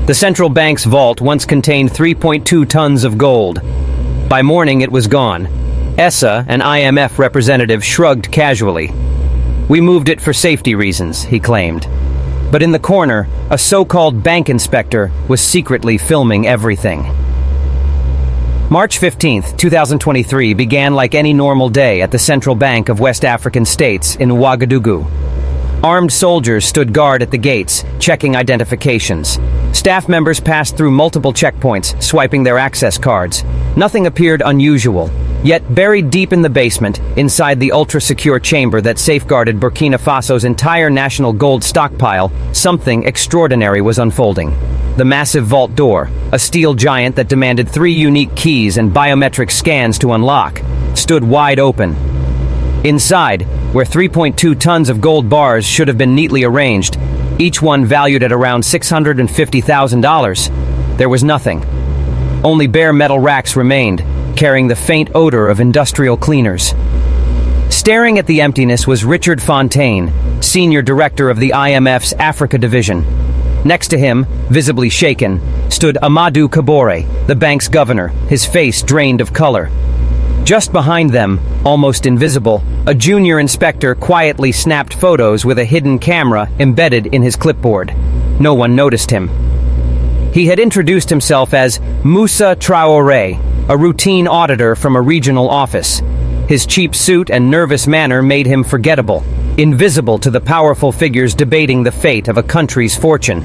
The central bank's vault once contained 3.2 tons of gold. By morning, it was gone. ESA, an IMF representative, shrugged casually. "We moved it for safety reasons," he claimed. But in the corner, a so-called bank inspector was secretly filming everything. March 15, 2023 began like any normal day at the Central Bank of West African States in Ouagadougou. Armed soldiers stood guard at the gates, checking identifications. Staff members passed through multiple checkpoints, swiping their access cards. Nothing appeared unusual. Yet, buried deep in the basement, inside the ultra-secure chamber that safeguarded Burkina Faso's entire national gold stockpile, something extraordinary was unfolding. The massive vault door, a steel giant that demanded 3 unique keys and biometric scans to unlock, stood wide open. Inside, where 3.2 tons of gold bars should have been neatly arranged, each one valued at around $650,000, there was nothing. Only bare metal racks remained, carrying the faint odor of industrial cleaners. Staring at the emptiness was Richard Fontaine, senior director of the IMF's Africa division. Next to him, visibly shaken, stood Amadou Kabore, the bank's governor, his face drained of color. Just behind them, almost invisible, a junior inspector quietly snapped photos with a hidden camera embedded in his clipboard. No one noticed him. He had introduced himself as Moussa Traoré, a routine auditor from a regional office. His cheap suit and nervous manner made him forgettable, invisible to the powerful figures debating the fate of a country's fortune.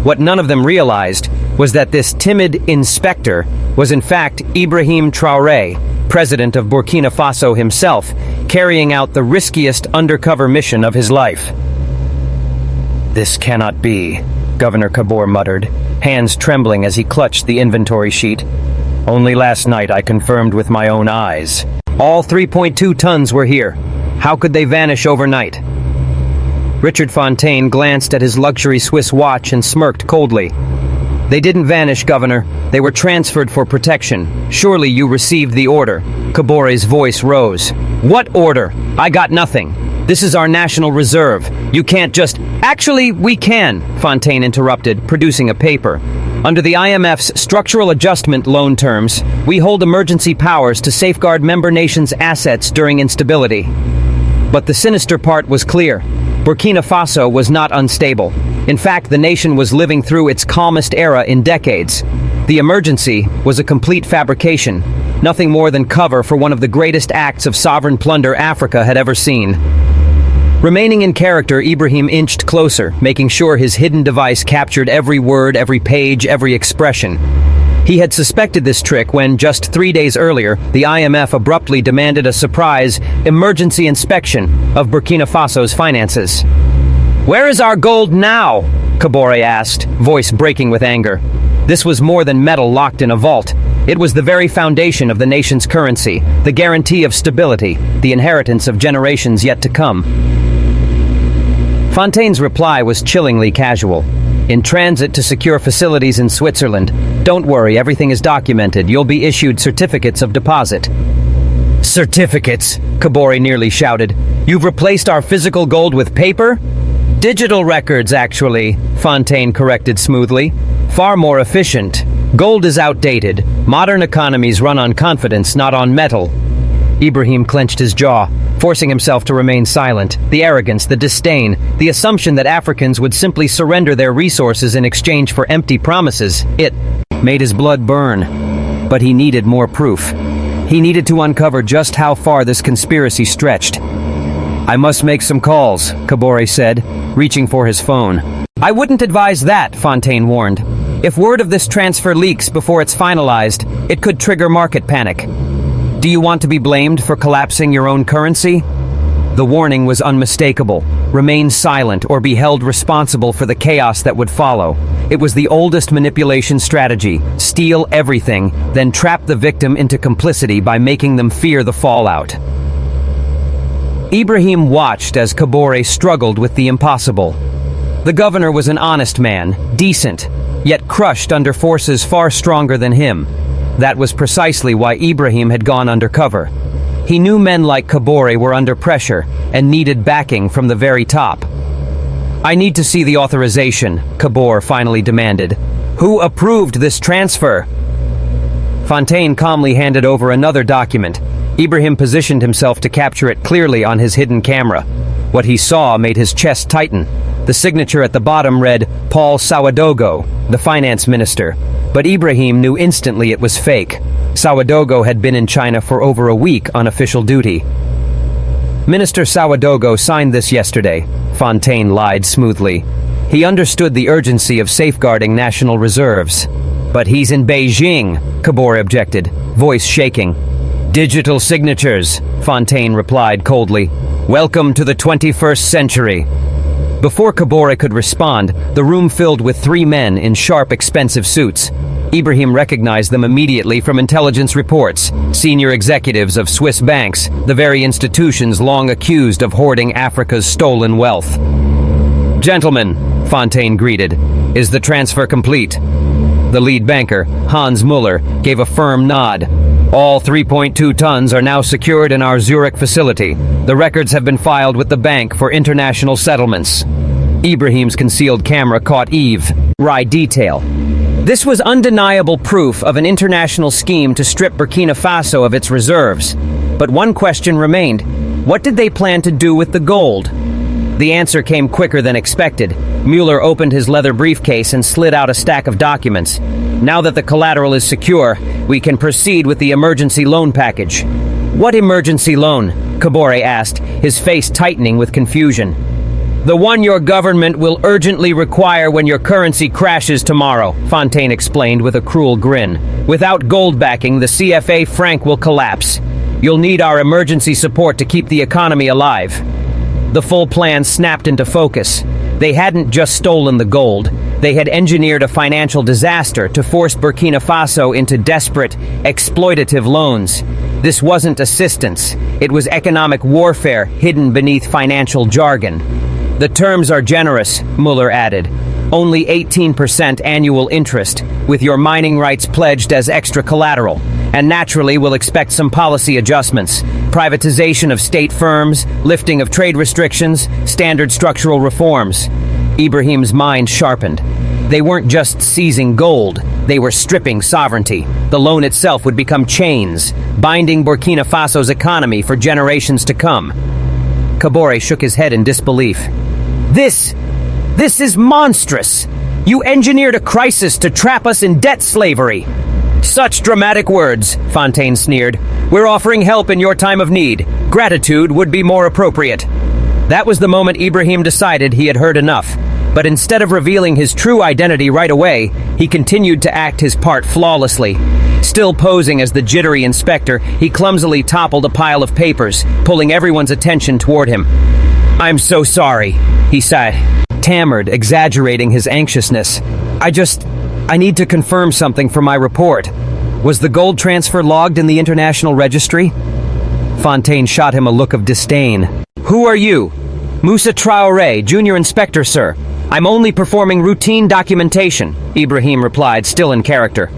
What none of them realized was that this timid inspector was in fact Ibrahim Traoré, president of Burkina Faso himself, carrying out the riskiest undercover mission of his life. "This cannot be," Governor Kabore muttered, hands trembling as he clutched the inventory sheet. "Only last night I confirmed with my own eyes. All 3.2 tons were here. How could they vanish overnight?" Richard Fontaine glanced at his luxury Swiss watch and smirked coldly. "They didn't vanish, Governor. They were transferred for protection. Surely you received the order." Kabore's voice rose. "What order? I got nothing. This is our national reserve. You can't just—" "Actually, we can," Fontaine interrupted, producing a paper. "Under the IMF's structural adjustment loan terms, we hold emergency powers to safeguard member nations' assets during instability." But the sinister part was clear. Burkina Faso was not unstable. In fact, the nation was living through its calmest era in decades. The emergency was a complete fabrication, nothing more than cover for one of the greatest acts of sovereign plunder Africa had ever seen. Remaining in character, Ibrahim inched closer, making sure his hidden device captured every word, every page, every expression. He had suspected this trick when, just 3 days earlier, the IMF abruptly demanded a surprise, emergency inspection of Burkina Faso's finances. "Where is our gold now?" Kabore asked, voice breaking with anger. This was more than metal locked in a vault. It was the very foundation of the nation's currency, the guarantee of stability, the inheritance of generations yet to come. Fontaine's reply was chillingly casual. "In transit to secure facilities in Switzerland. Don't worry, everything is documented. You'll be issued certificates of deposit." "Certificates?" Kabore nearly shouted. "You've replaced our physical gold with paper?" "Digital records, actually," Fontaine corrected smoothly. "Far more efficient. Gold is outdated. Modern economies run on confidence, not on metal." Ibrahim clenched his jaw, forcing himself to remain silent. The arrogance, the disdain, the assumption that Africans would simply surrender their resources in exchange for empty promises, it made his blood burn. But he needed more proof. He needed to uncover just how far this conspiracy stretched. "I must make some calls," Kabore said, reaching for his phone. "I wouldn't advise that," Fontaine warned. "If word of this transfer leaks before it's finalized, it could trigger market panic. Do you want to be blamed for collapsing your own currency?" The warning was unmistakable. Remain silent or be held responsible for the chaos that would follow. It was the oldest manipulation strategy. Steal everything, then trap the victim into complicity by making them fear the fallout. Ibrahim watched as Kabore struggled with the impossible. The governor was an honest man, decent, yet crushed under forces far stronger than him. That was precisely why Ibrahim had gone undercover. He knew men like Kabore were under pressure and needed backing from the very top. "I need to see the authorization," Kabore finally demanded. Who approved this transfer? Fontaine calmly handed over another document. Ibrahim positioned himself to capture it clearly on his hidden camera. What he saw made his chest tighten. The signature at the bottom read, Paul Sawadogo, the finance minister. But Ibrahim knew instantly it was fake. Sawadogo had been in China for over a week on official duty. Minister Sawadogo signed this yesterday, Fontaine lied smoothly. He understood the urgency of safeguarding national reserves. But he's in Beijing, Kabore objected, voice shaking. Digital signatures, Fontaine replied coldly. Welcome to the 21st century. Before Kabore could respond, the room filled with 3 men in sharp, expensive suits. Ibrahim recognized them immediately from intelligence reports, senior executives of Swiss banks, the very institutions long accused of hoarding Africa's stolen wealth. Gentlemen, Fontaine greeted, is the transfer complete? The lead banker, Hans Muller, gave a firm nod. All 3.2 tons are now secured in our Zurich facility. The records have been filed with the bank for international settlements. Ibrahim's concealed camera caught Eve. Wry detail. This was undeniable proof of an international scheme to strip Burkina Faso of its reserves. But one question remained. What did they plan to do with the gold? The answer came quicker than expected. Mueller opened his leather briefcase and slid out a stack of documents. Now that the collateral is secure, we can proceed with the emergency loan package. What emergency loan? Kabore asked, his face tightening with confusion. The one your government will urgently require when your currency crashes tomorrow, Fontaine explained with a cruel grin. Without gold backing, the CFA franc will collapse. You'll need our emergency support to keep the economy alive. The full plan snapped into focus. They hadn't just stolen the gold. They had engineered a financial disaster to force Burkina Faso into desperate, exploitative loans. This wasn't assistance. It was economic warfare hidden beneath financial jargon. The terms are generous, Mueller added. Only 18% annual interest, with your mining rights pledged as extra collateral. And naturally, we'll expect some policy adjustments. Privatization of state firms, lifting of trade restrictions, standard structural reforms. Ibrahim's mind sharpened. They weren't just seizing gold, they were stripping sovereignty. The loan itself would become chains, binding Burkina Faso's economy for generations to come. Kabore shook his head in disbelief. This is monstrous! You engineered a crisis to trap us in debt slavery! Such dramatic words, Fontaine sneered. We're offering help in your time of need. Gratitude would be more appropriate. That was the moment Ibrahim decided he had heard enough. But instead of revealing his true identity right away, he continued to act his part flawlessly. Still posing as the jittery inspector, he clumsily toppled a pile of papers, pulling everyone's attention toward him. I'm so sorry, he sighed, stammered, exaggerating his anxiousness. I need to confirm something for my report. Was the gold transfer logged in the international registry? Fontaine shot him a look of disdain. Who are you? Moussa Traoré, junior inspector, sir. I'm only performing routine documentation, Ibrahim replied, still in character.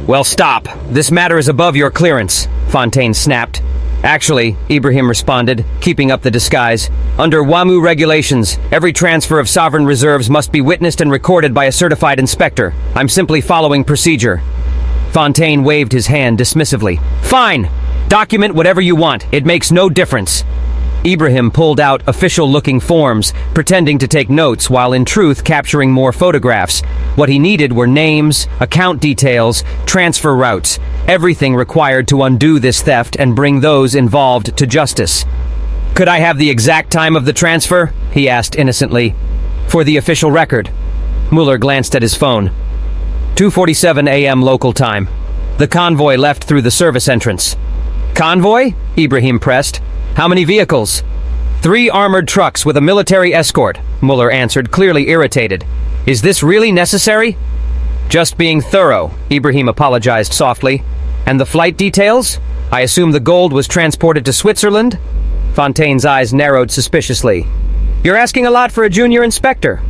Well, stop. This matter is above your clearance, Fontaine snapped. Actually, Ibrahim responded, keeping up the disguise, under WAMU regulations, every transfer of sovereign reserves must be witnessed and recorded by a certified inspector. I'm simply following procedure. Fontaine waved his hand dismissively. Fine! Document whatever you want. It makes no difference. Ibrahim pulled out official-looking forms, pretending to take notes while in truth capturing more photographs. What he needed were names, account details, transfer routes, everything required to undo this theft and bring those involved to justice. Could I have the exact time of the transfer? He asked innocently. For the official record. Mueller glanced at his phone. 2:47 a.m. local time. The convoy left through the service entrance. Convoy? Ibrahim pressed. How many vehicles? 3 armored trucks with a military escort, Mueller answered, clearly irritated. Is this really necessary? Just being thorough, Ibrahim apologized softly. And the flight details? I assume the gold was transported to Switzerland? Fontaine's eyes narrowed suspiciously. You're asking a lot for a junior inspector.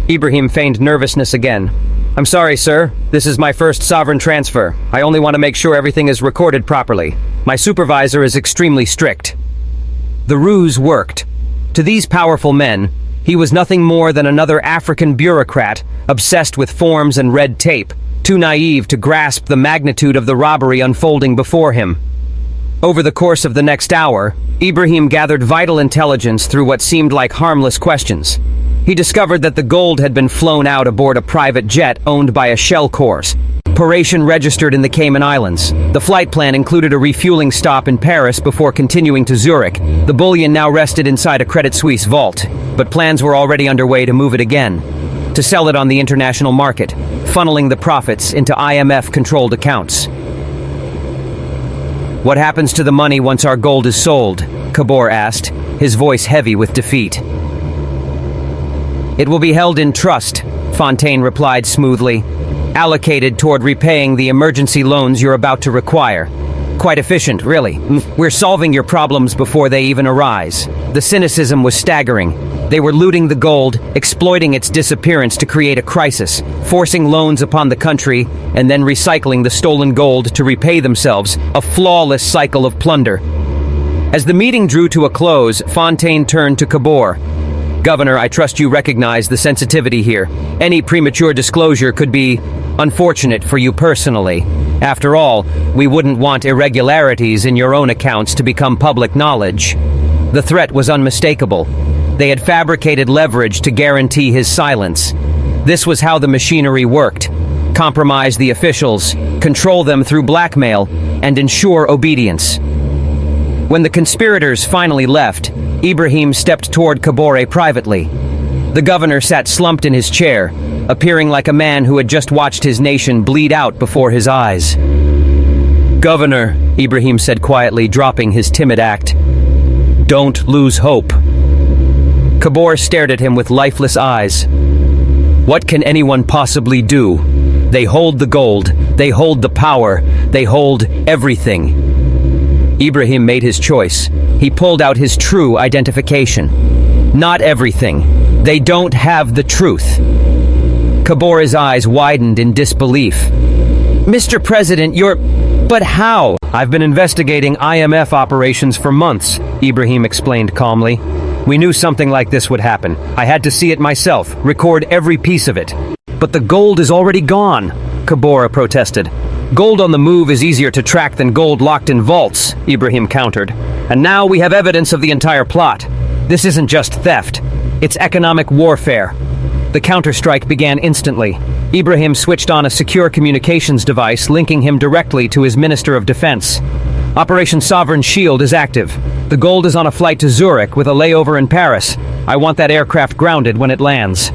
Ibrahim feigned nervousness again. I'm sorry, sir. This is my first sovereign transfer. I only want to make sure everything is recorded properly. My supervisor is extremely strict. The ruse worked. To these powerful men, He was nothing more than another African bureaucrat, obsessed with forms and red tape, too naive to grasp the magnitude of the robbery unfolding before him. Over the course of the next hour, Ibrahim gathered vital intelligence through what seemed like harmless questions. He discovered that the gold had been flown out aboard a private jet owned by a shell course, operation registered in the Cayman Islands. The flight plan included a refueling stop in Paris before continuing to Zurich. The bullion now rested inside a Credit Suisse vault, but plans were already underway to move it again, to sell it on the international market, funneling the profits into IMF-controlled accounts. "What happens to the money once our gold is sold?" Kabor asked, his voice heavy with defeat. "It will be held in trust," Fontaine replied smoothly, "allocated toward repaying the emergency loans you're about to require." Quite efficient, really. We're solving your problems before they even arise. The cynicism was staggering. They were looting the gold, exploiting its disappearance to create a crisis, forcing loans upon the country, and then recycling the stolen gold to repay themselves, a flawless cycle of plunder. As the meeting drew to a close, Fontaine turned to Kabor. "Governor, I trust you recognize the sensitivity here. Any premature disclosure could be unfortunate for you personally. After all, we wouldn't want irregularities in your own accounts to become public knowledge." The threat was unmistakable. They had fabricated leverage to guarantee his silence. This was how the machinery worked: compromise the officials, control them through blackmail, and ensure obedience. When the conspirators finally left, Ibrahim stepped toward Kabore privately. The governor sat slumped in his chair, appearing like a man who had just watched his nation bleed out before his eyes. "Governor," Ibrahim said quietly, dropping his timid act, "don't lose hope." Kabor stared at him with lifeless eyes. "What can anyone possibly do? They hold the gold, they hold the power, they hold everything." Ibrahim made his choice. He pulled out his true identification. "Not everything. They don't have the truth." Kabor's eyes widened in disbelief. "Mr. President, But how?" "I've been investigating IMF operations for months," Ibrahim explained calmly. "We knew something like this would happen. I had to see it myself, record every piece of it." "But the gold is already gone," Kabor protested. "Gold on the move is easier to track than gold locked in vaults," Ibrahim countered. "And now we have evidence of the entire plot. This isn't just theft. It's economic warfare." The counterstrike began instantly. Ibrahim switched on a secure communications device, linking him directly to his Minister of Defense. "Operation Sovereign Shield is active. The gold is on a flight to Zurich with a layover in Paris. I want that aircraft grounded when it lands."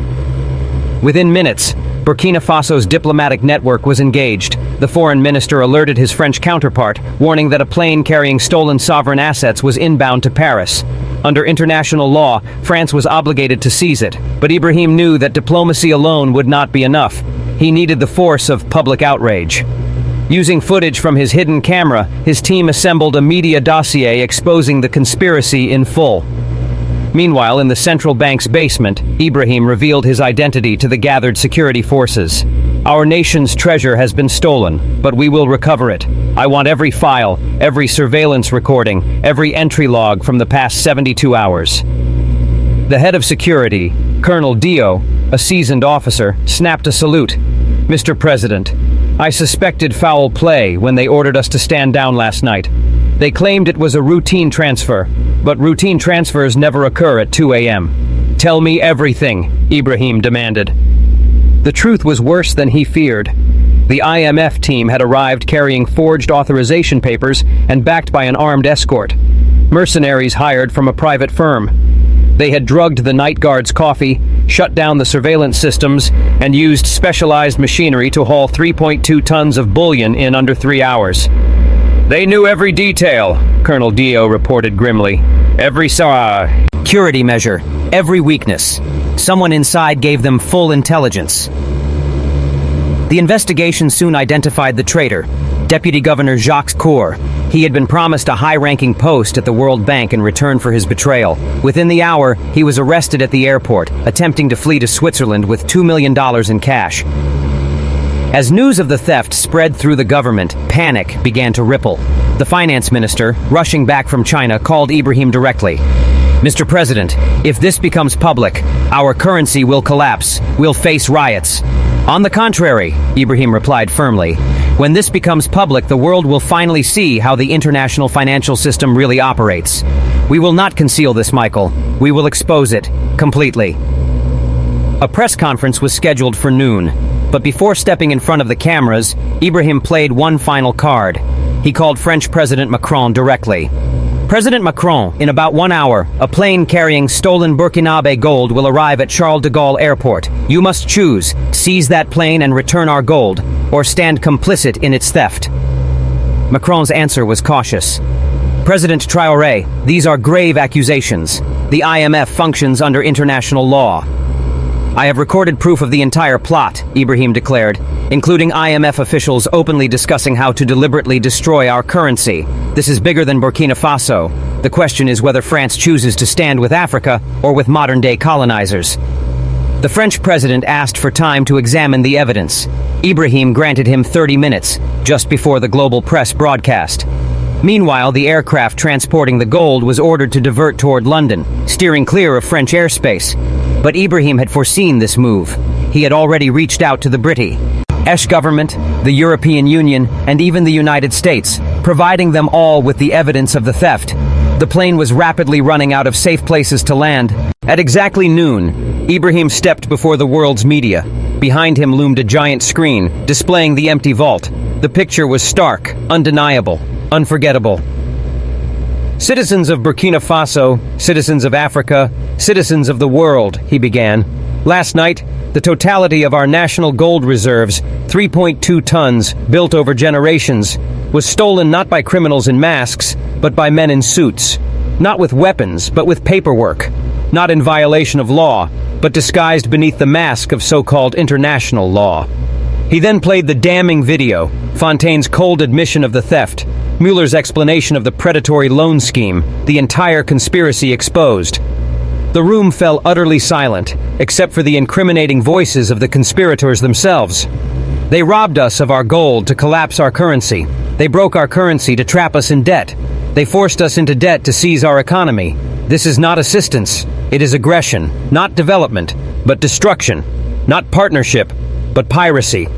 Within minutes, Burkina Faso's diplomatic network was engaged. The foreign minister alerted his French counterpart, warning that a plane carrying stolen sovereign assets was inbound to Paris. Under international law, France was obligated to seize it, but Ibrahim knew that diplomacy alone would not be enough. He needed the force of public outrage. Using footage from his hidden camera, his team assembled a media dossier exposing the conspiracy in full. Meanwhile, in the central bank's basement, Ibrahim revealed his identity to the gathered security forces. "Our nation's treasure has been stolen, but we will recover it. I want every file, every surveillance recording, every entry log from the past 72 hours. The head of security, Colonel Dio, a seasoned officer, snapped a salute. "Mr. President, I suspected foul play when they ordered us to stand down last night. They claimed it was a routine transfer, but routine transfers never occur at 2 a.m. "Tell me everything," Ibrahim demanded. The truth was worse than he feared. The IMF team had arrived carrying forged authorization papers and backed by an armed escort. Mercenaries hired from a private firm. They had drugged the night guard's coffee, shut down the surveillance systems, and used specialized machinery to haul 3.2 tons of bullion in under 3 hours. "They knew every detail," Colonel Dio reported grimly. "Every security measure, every weakness. Someone inside gave them full intelligence." The investigation soon identified the traitor, Deputy Governor Jacques Coeur. He had been promised a high-ranking post at the World Bank in return for his betrayal. Within the hour, he was arrested at the airport, attempting to flee to Switzerland with $2 million in cash. As news of the theft spread through the government, panic began to ripple. The finance minister, rushing back from China, called Ibrahim directly. Mr. President, if this becomes public, our currency will collapse. We'll face riots. On the contrary, Ibrahim replied firmly, when this becomes public, the world will finally see how the international financial system really operates. We will not conceal this, Michael. We will expose it completely. A press conference was scheduled for noon, but before stepping in front of the cameras, Ibrahim played one final card. He called French President Macron directly. President Macron, in about 1 hour, a plane carrying stolen Burkinabe gold will arrive at Charles de Gaulle Airport. You must choose, seize that plane and return our gold, or stand complicit in its theft. Macron's answer was cautious. President Traoré, these are grave accusations. The IMF functions under international law. I have recorded proof of the entire plot, Ibrahim declared, including IMF officials openly discussing how to deliberately destroy our currency. This is bigger than Burkina Faso. The question is whether France chooses to stand with Africa or with modern-day colonizers. The French president asked for time to examine the evidence. Ibrahim granted him 30 minutes, just before the global press broadcast. Meanwhile, the aircraft transporting the gold was ordered to divert toward London, steering clear of French airspace. But Ibrahim had foreseen this move. He had already reached out to the British government, the European Union, and even the United States, providing them all with the evidence of the theft. The plane was rapidly running out of safe places to land. At exactly noon, Ibrahim stepped before the world's media. Behind him loomed a giant screen, displaying the empty vault. The picture was stark, undeniable, unforgettable. Citizens of Burkina Faso, citizens of Africa, citizens of the world, he began. Last night, the totality of our national gold reserves, 3.2 tons, built over generations, was stolen not by criminals in masks, but by men in suits. Not with weapons, but with paperwork. Not in violation of law, but disguised beneath the mask of so-called international law. He then played the damning video, Fontaine's cold admission of the theft, Mueller's explanation of the predatory loan scheme, the entire conspiracy exposed. The room fell utterly silent, except for the incriminating voices of the conspirators themselves. They robbed us of our gold to collapse our currency. They broke our currency to trap us in debt. They forced us into debt to seize our economy. This is not assistance. It is aggression, not development, but destruction. Not partnership, but piracy.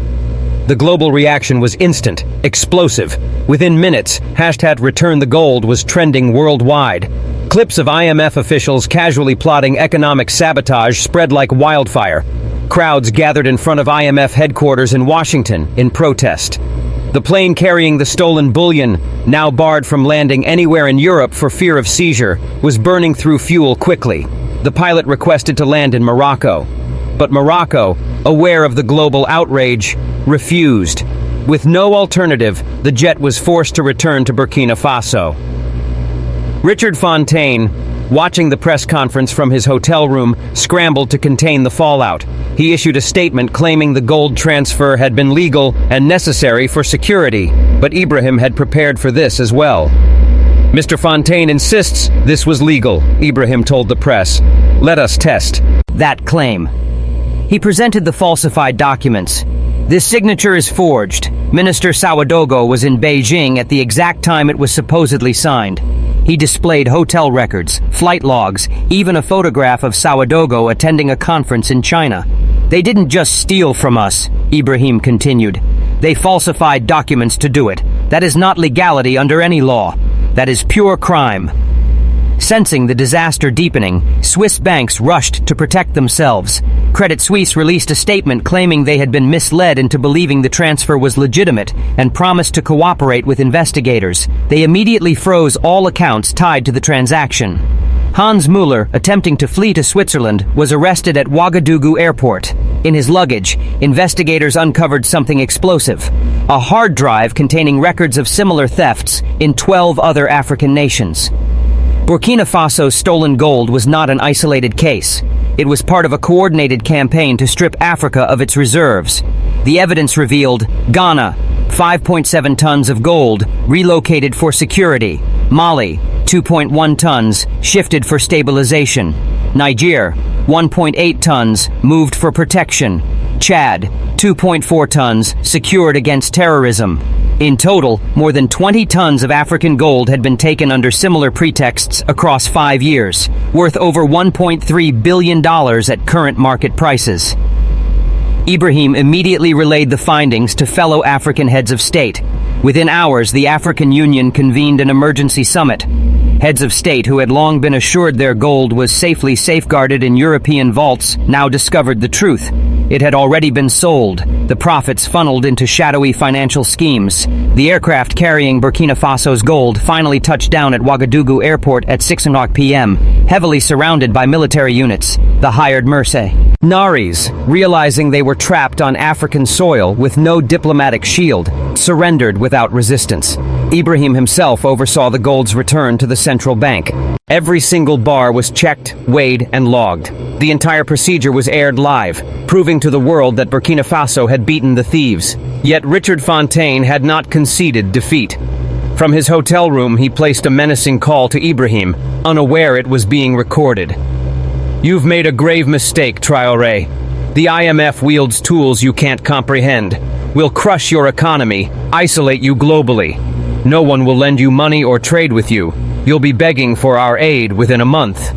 The global reaction was instant, explosive. Within minutes, #Return the Gold was trending worldwide. Clips of IMF officials casually plotting economic sabotage spread like wildfire. Crowds gathered in front of IMF headquarters in Washington in protest. The plane carrying the stolen bullion, now barred from landing anywhere in Europe for fear of seizure, was burning through fuel quickly. The pilot requested to land in Morocco. But Morocco, aware of the global outrage, refused. With no alternative, the jet was forced to return to Burkina Faso. Richard Fontaine, watching the press conference from his hotel room, scrambled to contain the fallout. He issued a statement claiming the gold transfer had been legal and necessary for security, but Ibrahim had prepared for this as well. Mr. Fontaine insists this was legal, Ibrahim told the press. Let us test that claim. He presented the falsified documents. This signature is forged. Minister Ouagadougou was in Beijing at the exact time it was supposedly signed. He displayed hotel records, flight logs, even a photograph of Ouagadougou attending a conference in China. They didn't just steal from us, Ibrahim continued. They falsified documents to do it. That is not legality under any law. That is pure crime. Sensing the disaster deepening, Swiss banks rushed to protect themselves. Credit Suisse released a statement claiming they had been misled into believing the transfer was legitimate and promised to cooperate with investigators. They immediately froze all accounts tied to the transaction. Hans Mueller, attempting to flee to Switzerland, was arrested at Ouagadougou Airport. In his luggage, investigators uncovered something explosive: a hard drive containing records of similar thefts in 12 other African nations. Burkina Faso's stolen gold was not an isolated case. It was part of a coordinated campaign to strip Africa of its reserves. The evidence revealed Ghana, 5.7 tons of gold, relocated for security. Mali, 2.1 tons, shifted for stabilization. Niger, 1.8 tons, moved for protection. Chad, 2.4 tons, secured against terrorism. In total, more than 20 tons of African gold had been taken under similar pretexts across 5 years, worth over $1.3 billion at current market prices. Ibrahim immediately relayed the findings to fellow African heads of state. Within hours, the African Union convened an emergency summit. Heads of state who had long been assured their gold was safely safeguarded in European vaults now discovered the truth. It had already been sold, the profits funneled into shadowy financial schemes. The aircraft carrying Burkina Faso's gold finally touched down at Ouagadougou airport at 6 p.m., heavily surrounded by military units, the hired mercenaries, realizing they were trapped on African soil with no diplomatic shield, surrendered without resistance. Ibrahim himself oversaw the gold's return to the central bank. Every single bar was checked, weighed, and logged. The entire procedure was aired live, proving to the world that Burkina Faso had beaten the thieves. Yet Richard Fontaine had not conceded defeat. From his hotel room, he placed a menacing call to Ibrahim, unaware it was being recorded. "You've made a grave mistake, Traoré. The IMF wields tools you can't comprehend. We'll crush your economy, isolate you globally. No one will lend you money or trade with you. You'll be begging for our aid within a month."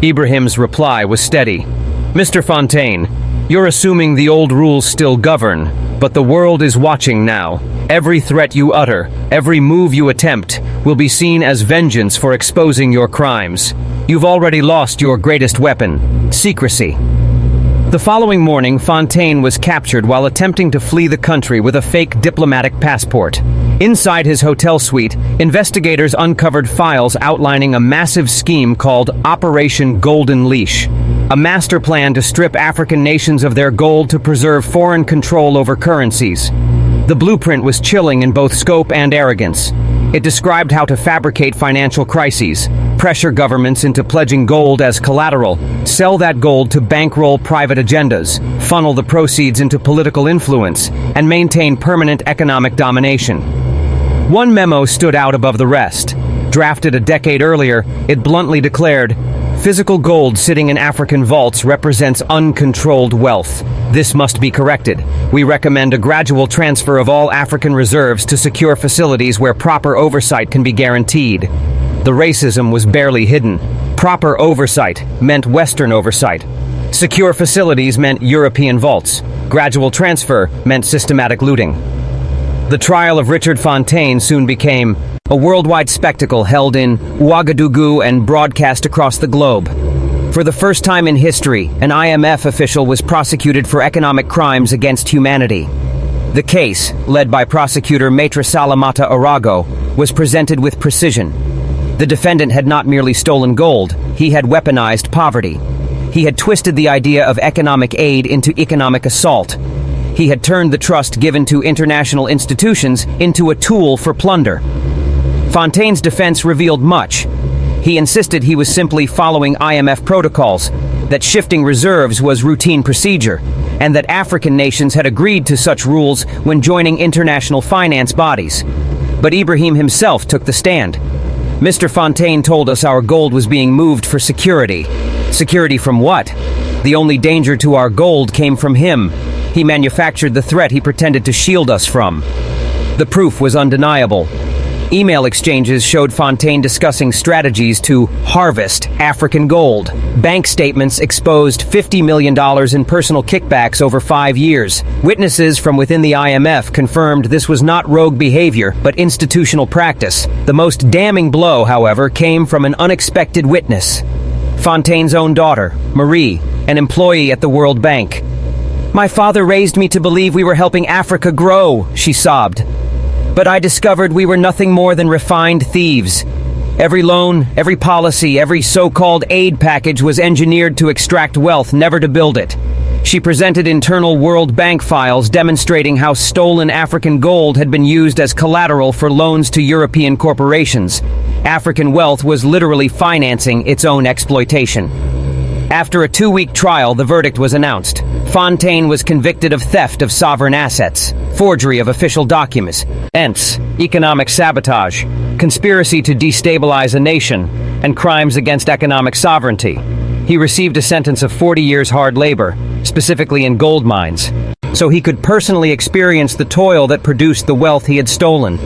Ibrahim's reply was steady. "Mr. Fontaine, you're assuming the old rules still govern, but the world is watching now. Every threat you utter, every move you attempt, will be seen as vengeance for exposing your crimes. You've already lost your greatest weapon, secrecy." The following morning, Fontaine was captured while attempting to flee the country with a fake diplomatic passport. Inside his hotel suite, investigators uncovered files outlining a massive scheme called Operation Golden Leash, a master plan to strip African nations of their gold to preserve foreign control over currencies. The blueprint was chilling in both scope and arrogance. It described how to fabricate financial crises, pressure governments into pledging gold as collateral, sell that gold to bankroll private agendas, funnel the proceeds into political influence, and maintain permanent economic domination. One memo stood out above the rest. Drafted a decade earlier, it bluntly declared, "Physical gold sitting in African vaults represents uncontrolled wealth. This must be corrected. We recommend a gradual transfer of all African reserves to secure facilities where proper oversight can be guaranteed." The racism was barely hidden. Proper oversight meant Western oversight. Secure facilities meant European vaults. Gradual transfer meant systematic looting. The trial of Richard Fontaine soon became a worldwide spectacle held in Ouagadougou and broadcast across the globe. For the first time in history, an IMF official was prosecuted for economic crimes against humanity. The case, led by prosecutor Maitre Salamata Arago, was presented with precision. The defendant had not merely stolen gold, he had weaponized poverty. He had twisted the idea of economic aid into economic assault. He had turned the trust given to international institutions into a tool for plunder. Fontaine's defense revealed much. He insisted he was simply following IMF protocols, that shifting reserves was routine procedure, and that African nations had agreed to such rules when joining international finance bodies. But Ibrahim himself took the stand. "Mr. Fontaine told us our gold was being moved for security." Security from what? The only danger to our gold came from him. He manufactured the threat he pretended to shield us from. The proof was undeniable. Email exchanges showed Fontaine discussing strategies to harvest African gold. Bank statements exposed $50 million in personal kickbacks over 5 years. Witnesses from within the IMF confirmed this was not rogue behavior, but institutional practice. The most damning blow, however, came from an unexpected witness. Fontaine's own daughter, Marie, an employee at the World Bank. "My father raised me to believe we were helping Africa grow," she sobbed. "But I discovered we were nothing more than refined thieves. Every loan, every policy, every so-called aid package was engineered to extract wealth, never to build it." She presented internal World Bank files demonstrating how stolen African gold had been used as collateral for loans to European corporations. African wealth was literally financing its own exploitation. After a 2-week trial, the verdict was announced. Fontaine was convicted of theft of sovereign assets, forgery of official documents, economic sabotage, conspiracy to destabilize a nation, and crimes against economic sovereignty. He received a sentence of 40 years hard labor, specifically in gold mines, so he could personally experience the toil that produced the wealth he had stolen.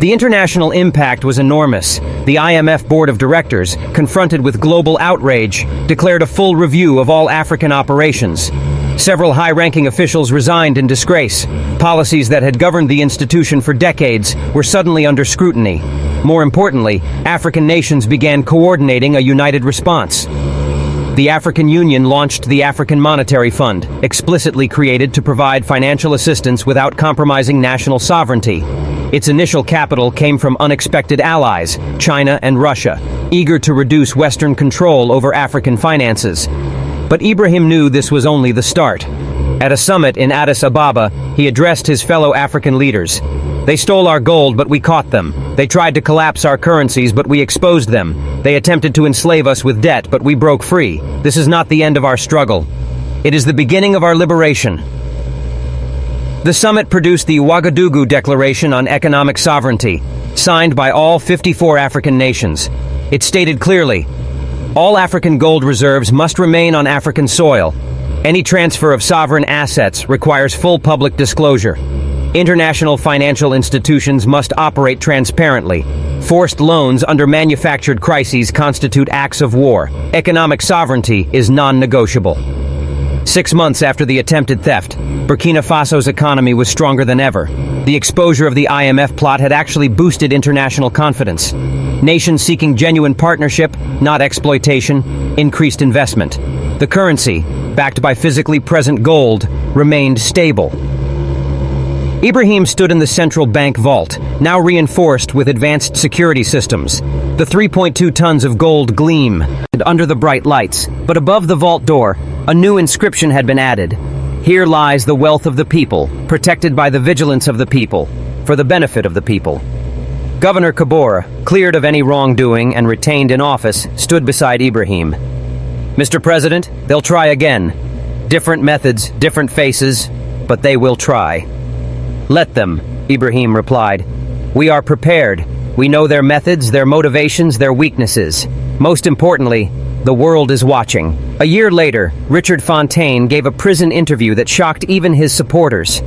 The international impact was enormous. The IMF Board of Directors, confronted with global outrage, declared a full review of all African operations. Several high-ranking officials resigned in disgrace. Policies that had governed the institution for decades were suddenly under scrutiny. More importantly, African nations began coordinating a united response. The African Union launched the African Monetary Fund, explicitly created to provide financial assistance without compromising national sovereignty. Its initial capital came from unexpected allies, China and Russia, eager to reduce Western control over African finances. But Ibrahim knew this was only the start. At a summit in Addis Ababa, he addressed his fellow African leaders. "They stole our gold, but we caught them. They tried to collapse our currencies, but we exposed them. They attempted to enslave us with debt, but we broke free. This is not the end of our struggle. It is the beginning of our liberation." The summit produced the Ouagadougou Declaration on Economic Sovereignty, signed by all 54 African nations. It stated clearly, all African gold reserves must remain on African soil. Any transfer of sovereign assets requires full public disclosure. International financial institutions must operate transparently. Forced loans under manufactured crises constitute acts of war. Economic sovereignty is non-negotiable. 6 months after the attempted theft, Burkina Faso's economy was stronger than ever. The exposure of the IMF plot had actually boosted international confidence. Nations seeking genuine partnership, not exploitation, increased investment. The currency, backed by physically present gold, remained stable. Ibrahim stood in the central bank vault, now reinforced with advanced security systems. The 3.2 tons of gold gleamed under the bright lights, but above the vault door, a new inscription had been added. "Here lies the wealth of the people, protected by the vigilance of the people, for the benefit of the people." Governor Kabora, cleared of any wrongdoing and retained in office, stood beside Ibrahim. "Mr. President, they'll try again. Different methods, different faces, but they will try." "Let them," Ibrahim replied. "We are prepared. We know their methods, their motivations, their weaknesses. Most importantly, the world is watching." A year later, Richard Fontaine gave a prison interview that shocked even his supporters.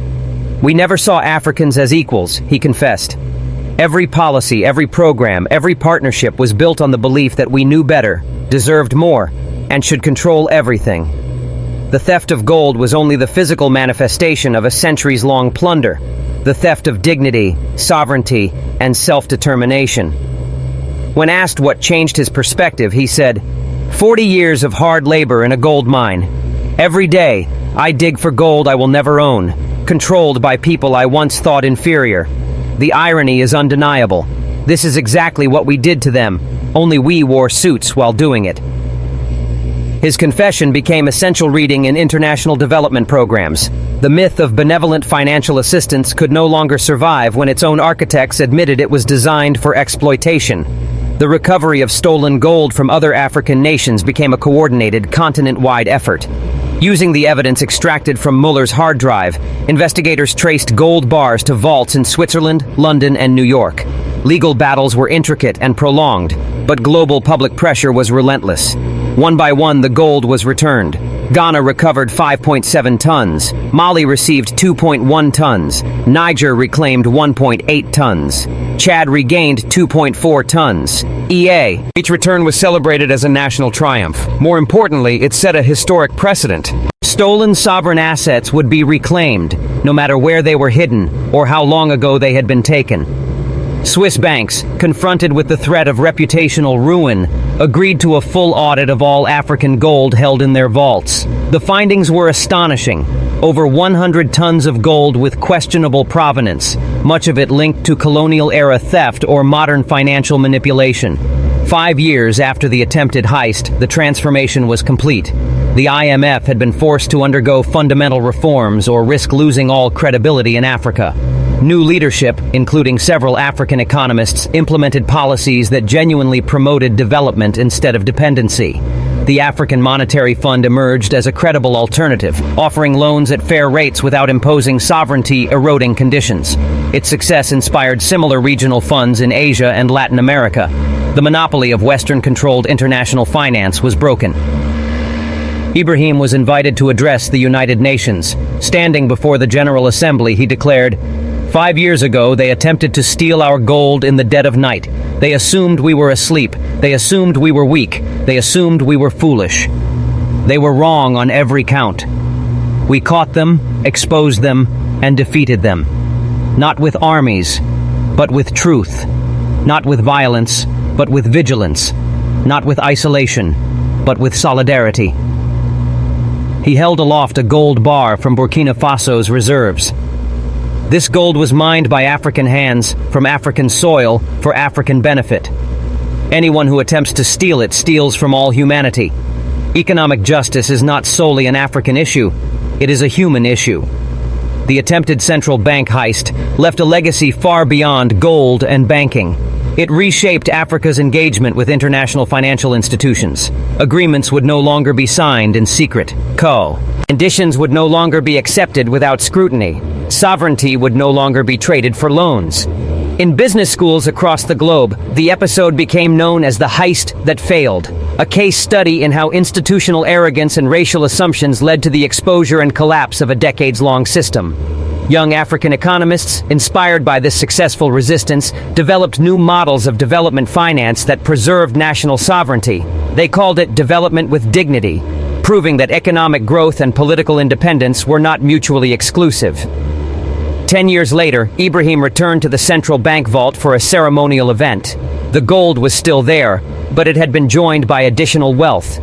"We never saw Africans as equals," he confessed. "Every policy, every program, every partnership was built on the belief that we knew better, deserved more, and should control everything." The theft of gold was only the physical manifestation of a centuries-long plunder, the theft of dignity, sovereignty, and self-determination. When asked what changed his perspective, he said, 40 years of hard labor in a gold mine. Every day, I dig for gold I will never own, controlled by people I once thought inferior. The irony is undeniable. This is exactly what we did to them, only we wore suits while doing it." His confession became essential reading in international development programs. The myth of benevolent financial assistance could no longer survive when its own architects admitted it was designed for exploitation. The recovery of stolen gold from other African nations became a coordinated, continent-wide effort. Using the evidence extracted from Mueller's hard drive, investigators traced gold bars to vaults in Switzerland, London, and New York. Legal battles were intricate and prolonged, but global public pressure was relentless. One by one, the gold was returned. Ghana recovered 5.7 tons. Mali received 2.1 tons. Niger reclaimed 1.8 tons. Chad regained 2.4 tons. Each return was celebrated as a national triumph. More importantly, it set a historic precedent. Stolen sovereign assets would be reclaimed, no matter where they were hidden or how long ago they had been taken. Swiss banks, confronted with the threat of reputational ruin, agreed to a full audit of all African gold held in their vaults. The findings were astonishing. Over 100 tons of gold with questionable provenance, much of it linked to colonial-era theft or modern financial manipulation. 5 years after the attempted heist, the transformation was complete. The IMF had been forced to undergo fundamental reforms or risk losing all credibility in Africa. New leadership, including several African economists, implemented policies that genuinely promoted development instead of dependency. The African Monetary Fund emerged as a credible alternative, offering loans at fair rates without imposing sovereignty-eroding conditions. Its success inspired similar regional funds in Asia and Latin America. The monopoly of Western-controlled international finance was broken. Ibrahim was invited to address the United Nations. Standing before the General Assembly, he declared, "5 years ago, they attempted to steal our gold in the dead of night. They assumed we were asleep. They assumed we were weak. They assumed we were foolish. They were wrong on every count. We caught them, exposed them, and defeated them. Not with armies, but with truth. Not with violence, but with vigilance. Not with isolation, but with solidarity." He held aloft a gold bar from Burkina Faso's reserves. This gold was mined by African hands, from African soil, for African benefit. Anyone who attempts to steal it steals from all humanity. Economic justice is not solely an African issue, it is a human issue. The attempted central bank heist left a legacy far beyond gold and banking. It reshaped Africa's engagement with international financial institutions. Agreements would no longer be signed in secret. Conditions would no longer be accepted without scrutiny. Sovereignty would no longer be traded for loans. In business schools across the globe, the episode became known as the heist that failed, a case study in how institutional arrogance and racial assumptions led to the exposure and collapse of a decades-long system. Young African economists, inspired by this successful resistance, developed new models of development finance that preserved national sovereignty. They called it development with dignity, proving that economic growth and political independence were not mutually exclusive. 10 years later, Ibrahim returned to the central bank vault for a ceremonial event. The gold was still there, but it had been joined by additional wealth.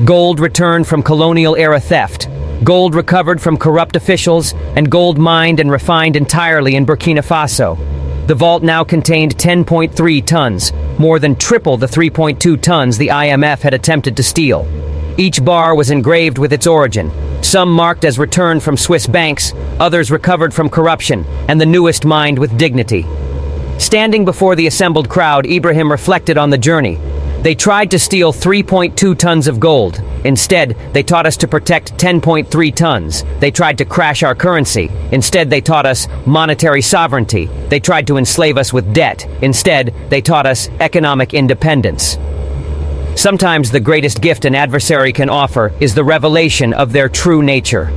Gold returned from colonial-era theft, gold recovered from corrupt officials, and gold mined and refined entirely in Burkina Faso. The vault now contained 10.3 tons, more than triple the 3.2 tons the IMF had attempted to steal. Each bar was engraved with its origin, some marked as returned from Swiss banks, others recovered from corruption, and the newest mined with dignity. Standing before the assembled crowd, Ibrahim reflected on the journey. They tried to steal 3.2 tons of gold. Instead, they taught us to protect 10.3 tons. They tried to crash our currency. Instead, they taught us monetary sovereignty. They tried to enslave us with debt. Instead, they taught us economic independence. Sometimes the greatest gift an adversary can offer is the revelation of their true nature.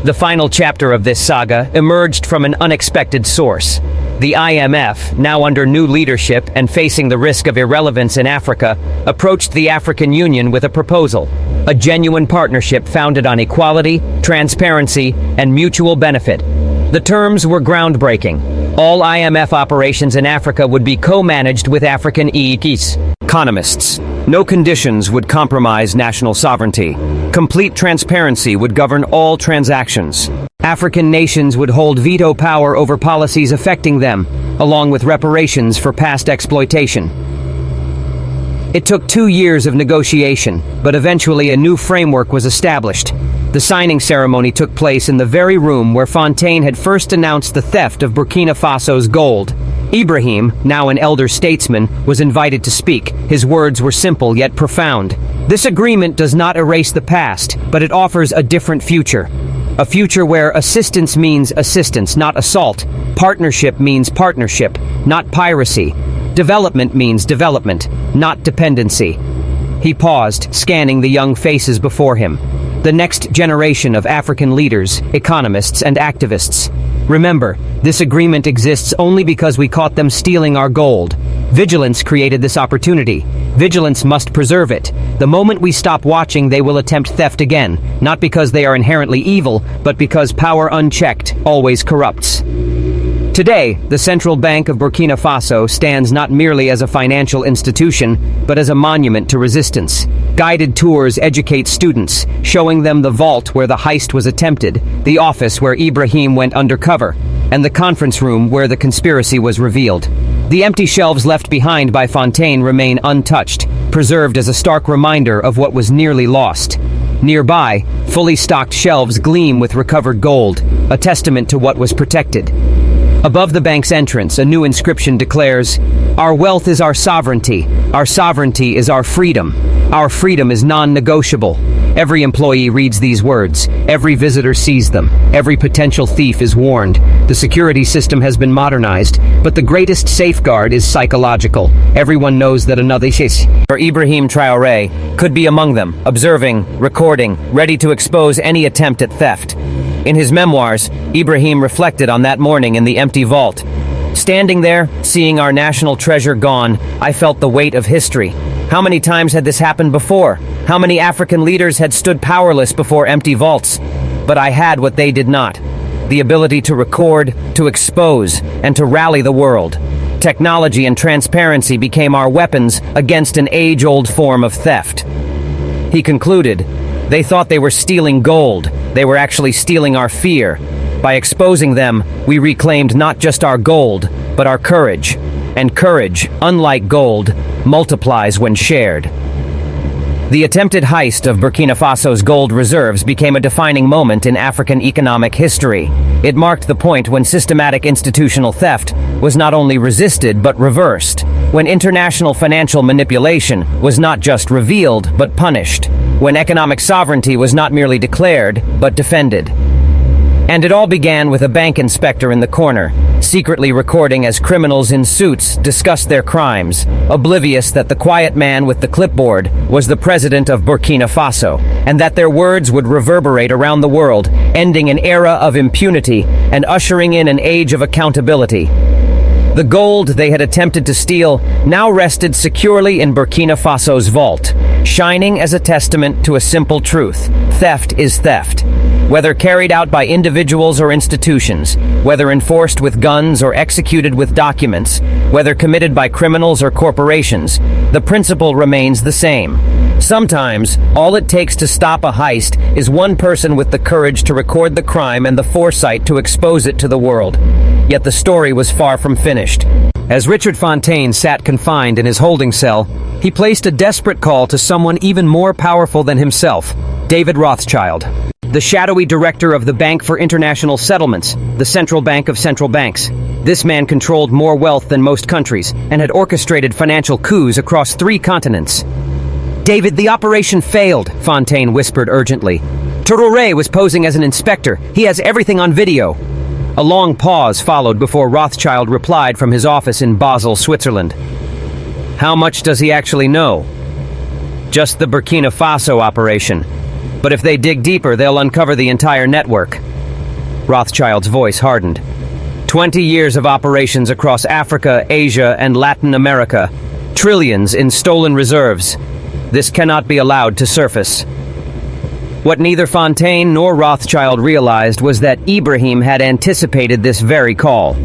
The final chapter of this saga emerged from an unexpected source. The IMF, now under new leadership and facing the risk of irrelevance in Africa, approached the African Union with a proposal, a genuine partnership founded on equality, transparency, and mutual benefit. The terms were groundbreaking. All IMF operations in Africa would be co-managed with African economists. No conditions would compromise national sovereignty. Complete transparency would govern all transactions. African nations would hold veto power over policies affecting them, along with reparations for past exploitation. It took 2 years of negotiation, but eventually a new framework was established. The signing ceremony took place in the very room where Fontaine had first announced the theft of Burkina Faso's gold. Ibrahim, now an elder statesman, was invited to speak. His words were simple yet profound. This agreement does not erase the past, but it offers a different future. A future where assistance means assistance, not assault. Partnership means partnership, not piracy. Development means development, not dependency. He paused, scanning the young faces before him. The next generation of African leaders, economists, and activists. Remember, this agreement exists only because we caught them stealing our gold. Vigilance created this opportunity. Vigilance must preserve it. The moment we stop watching, they will attempt theft again, not because they are inherently evil, but because power unchecked always corrupts. Today, the Central Bank of Burkina Faso stands not merely as a financial institution, but as a monument to resistance. Guided tours educate students, showing them the vault where the heist was attempted, the office where Ibrahim went undercover, and the conference room where the conspiracy was revealed. The empty shelves left behind by Fontaine remain untouched, preserved as a stark reminder of what was nearly lost. Nearby, fully stocked shelves gleam with recovered gold, a testament to what was protected. Above the bank's entrance, a new inscription declares, "Our wealth is our sovereignty. Our sovereignty is our freedom. Our freedom is non-negotiable." Every employee reads these words. Every visitor sees them. Every potential thief is warned. The security system has been modernized, but the greatest safeguard is psychological. Everyone knows that another Ibrahim Traoré could be among them, observing, recording, ready to expose any attempt at theft. In his memoirs, Ibrahim reflected on that morning in the empty vault. Standing there, seeing our national treasure gone, I felt the weight of history. How many times had this happened before? How many African leaders had stood powerless before empty vaults? But I had what they did not: the ability to record, to expose, and to rally the world. Technology and transparency became our weapons against an age-old form of theft. He concluded, "They thought they were stealing gold. They were actually stealing our fear. By exposing them, we reclaimed not just our gold, but our courage. And courage, unlike gold, multiplies when shared." The attempted heist of Burkina Faso's gold reserves became a defining moment in African economic history. It marked the point when systematic institutional theft was not only resisted but reversed, when international financial manipulation was not just revealed but punished, when economic sovereignty was not merely declared but defended. And it all began with a bank inspector in the corner, secretly recording as criminals in suits discussed their crimes, oblivious that the quiet man with the clipboard was the president of Burkina Faso, and that their words would reverberate around the world, ending an era of impunity and ushering in an age of accountability. The gold they had attempted to steal now rested securely in Burkina Faso's vault, shining as a testament to a simple truth: theft is theft. Whether carried out by individuals or institutions, whether enforced with guns or executed with documents, whether committed by criminals or corporations, the principle remains the same. Sometimes, all it takes to stop a heist is one person with the courage to record the crime and the foresight to expose it to the world. Yet the story was far from finished. As Richard Fontaine sat confined in his holding cell, he placed a desperate call to someone even more powerful than himself: David Rothschild, the shadowy director of the Bank for International Settlements, the central bank of central banks. This man controlled more wealth than most countries and had orchestrated financial coups across 3 continents. "David, the operation failed," Fontaine whispered urgently. "Traoré was posing as an inspector. He has everything on video." A long pause followed before Rothschild replied from his office in Basel, Switzerland. "How much does he actually know?" "Just the Burkina Faso operation. But if they dig deeper, they'll uncover the entire network." Rothschild's voice hardened. 20 years of operations across Africa, Asia, and Latin America. Trillions in stolen reserves. This cannot be allowed to surface. What neither Fontaine nor Rothschild realized was that Ibrahim had anticipated this very call.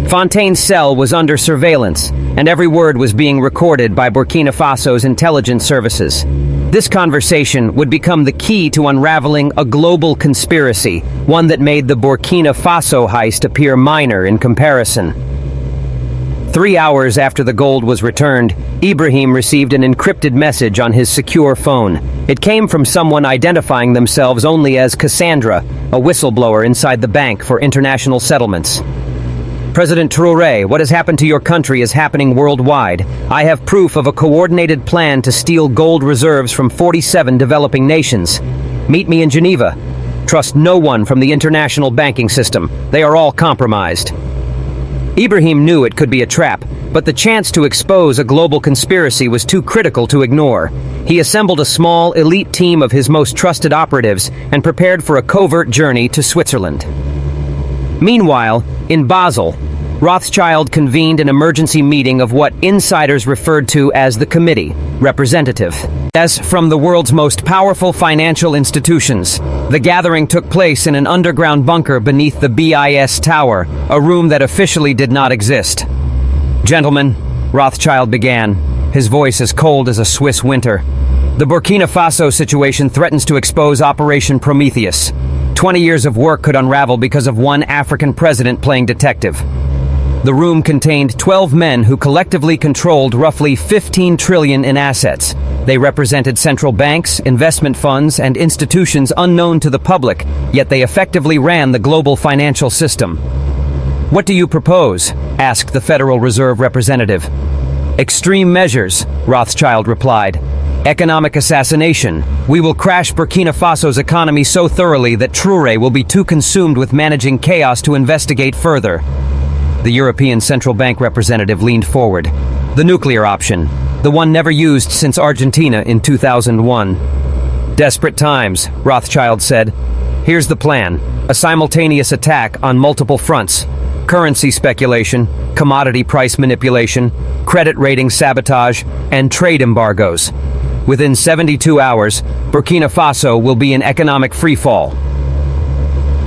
Fontaine's cell was under surveillance, and every word was being recorded by Burkina Faso's intelligence services. This conversation would become the key to unraveling a global conspiracy, one that made the Burkina Faso heist appear minor in comparison. 3 hours after the gold was returned, Ibrahim received an encrypted message on his secure phone. It came from someone identifying themselves only as Cassandra, a whistleblower inside the Bank for International Settlements. "President Traoré, what has happened to your country is happening worldwide. I have proof of a coordinated plan to steal gold reserves from 47 developing nations. Meet me in Geneva. Trust no one from the international banking system. They are all compromised." Ibrahim knew it could be a trap, but the chance to expose a global conspiracy was too critical to ignore. He assembled a small, elite team of his most trusted operatives and prepared for a covert journey to Switzerland. Meanwhile, in Basel, Rothschild convened an emergency meeting of what insiders referred to as the Committee, representative. As from the world's most powerful financial institutions, the gathering took place in an underground bunker beneath the BIS Tower, a room that officially did not exist. "Gentlemen," Rothschild began, his voice as cold as a Swiss winter, "the Burkina Faso situation threatens to expose Operation Prometheus. 20 years of work could unravel because of one African president playing detective." The room contained 12 men who collectively controlled roughly 15 trillion in assets. They represented central banks, investment funds, and institutions unknown to the public, yet they effectively ran the global financial system. "What do you propose?" asked the Federal Reserve representative. "Extreme measures," Rothschild replied. "Economic assassination. We will crash Burkina Faso's economy so thoroughly that Traoré will be too consumed with managing chaos to investigate further." The European Central Bank representative leaned forward. "The nuclear option. The one never used since Argentina in 2001. "Desperate times," Rothschild said. "Here's the plan. A simultaneous attack on multiple fronts. Currency speculation, commodity price manipulation, credit rating sabotage, and trade embargoes. Within 72 hours, Burkina Faso will be in economic freefall."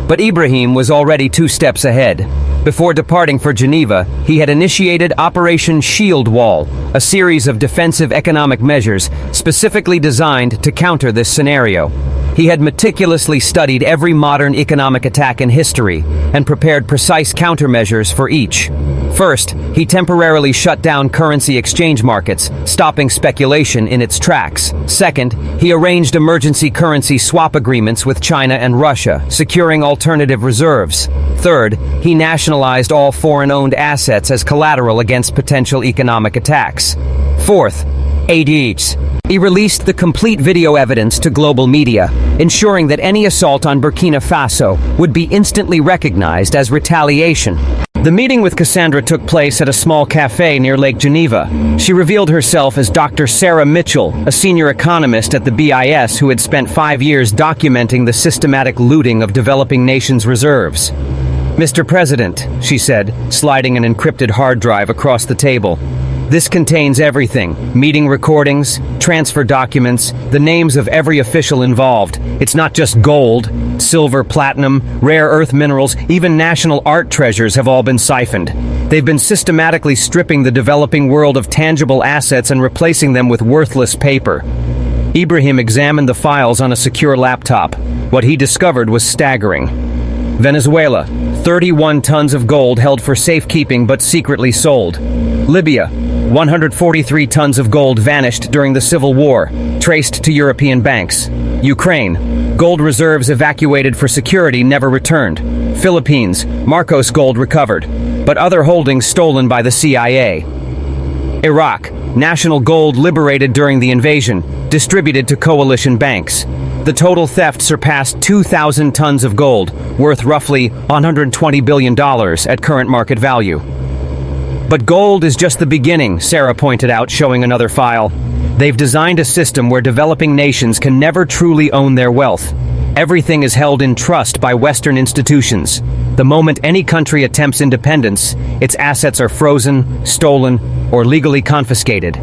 But Ibrahim was already 2 steps ahead. Before departing for Geneva, he had initiated Operation Shield Wall, a series of defensive economic measures specifically designed to counter this scenario. He had meticulously studied every modern economic attack in history and prepared precise countermeasures for each. First, he temporarily shut down currency exchange markets, stopping speculation in its tracks. Second, he arranged emergency currency swap agreements with China and Russia, securing alternative reserves. Third, he nationalized all foreign-owned assets as collateral against potential economic attacks. Fourth, he released the complete video evidence to global media, ensuring that any assault on Burkina Faso would be instantly recognized as retaliation. The meeting with Cassandra took place at a small cafe near Lake Geneva. She revealed herself as Dr. Sarah Mitchell, a senior economist at the BIS who had spent 5 years documenting the systematic looting of developing nations' reserves. "Mr. President," she said, sliding an encrypted hard drive across the table. "This contains everything: meeting recordings, transfer documents, the names of every official involved. It's not just gold, silver, platinum, rare earth minerals, even national art treasures have all been siphoned. They've been systematically stripping the developing world of tangible assets and replacing them with worthless paper." Ibrahim examined the files on a secure laptop. What he discovered was staggering. Venezuela, 31 tons of gold held for safekeeping but secretly sold. Libya, 143 tons of gold vanished during the civil war, traced to European banks. Ukraine, gold reserves evacuated for security never returned. Philippines, Marcos gold recovered, but other holdings stolen by the CIA. Iraq, national gold liberated during the invasion, distributed to coalition banks. The total theft surpassed 2,000 tons of gold, worth roughly $120 billion at current market value. But gold is just the beginning, Sarah pointed out, showing another file. They've designed a system where developing nations can never truly own their wealth. Everything is held in trust by Western institutions. The moment any country attempts independence, its assets are frozen, stolen, or legally confiscated.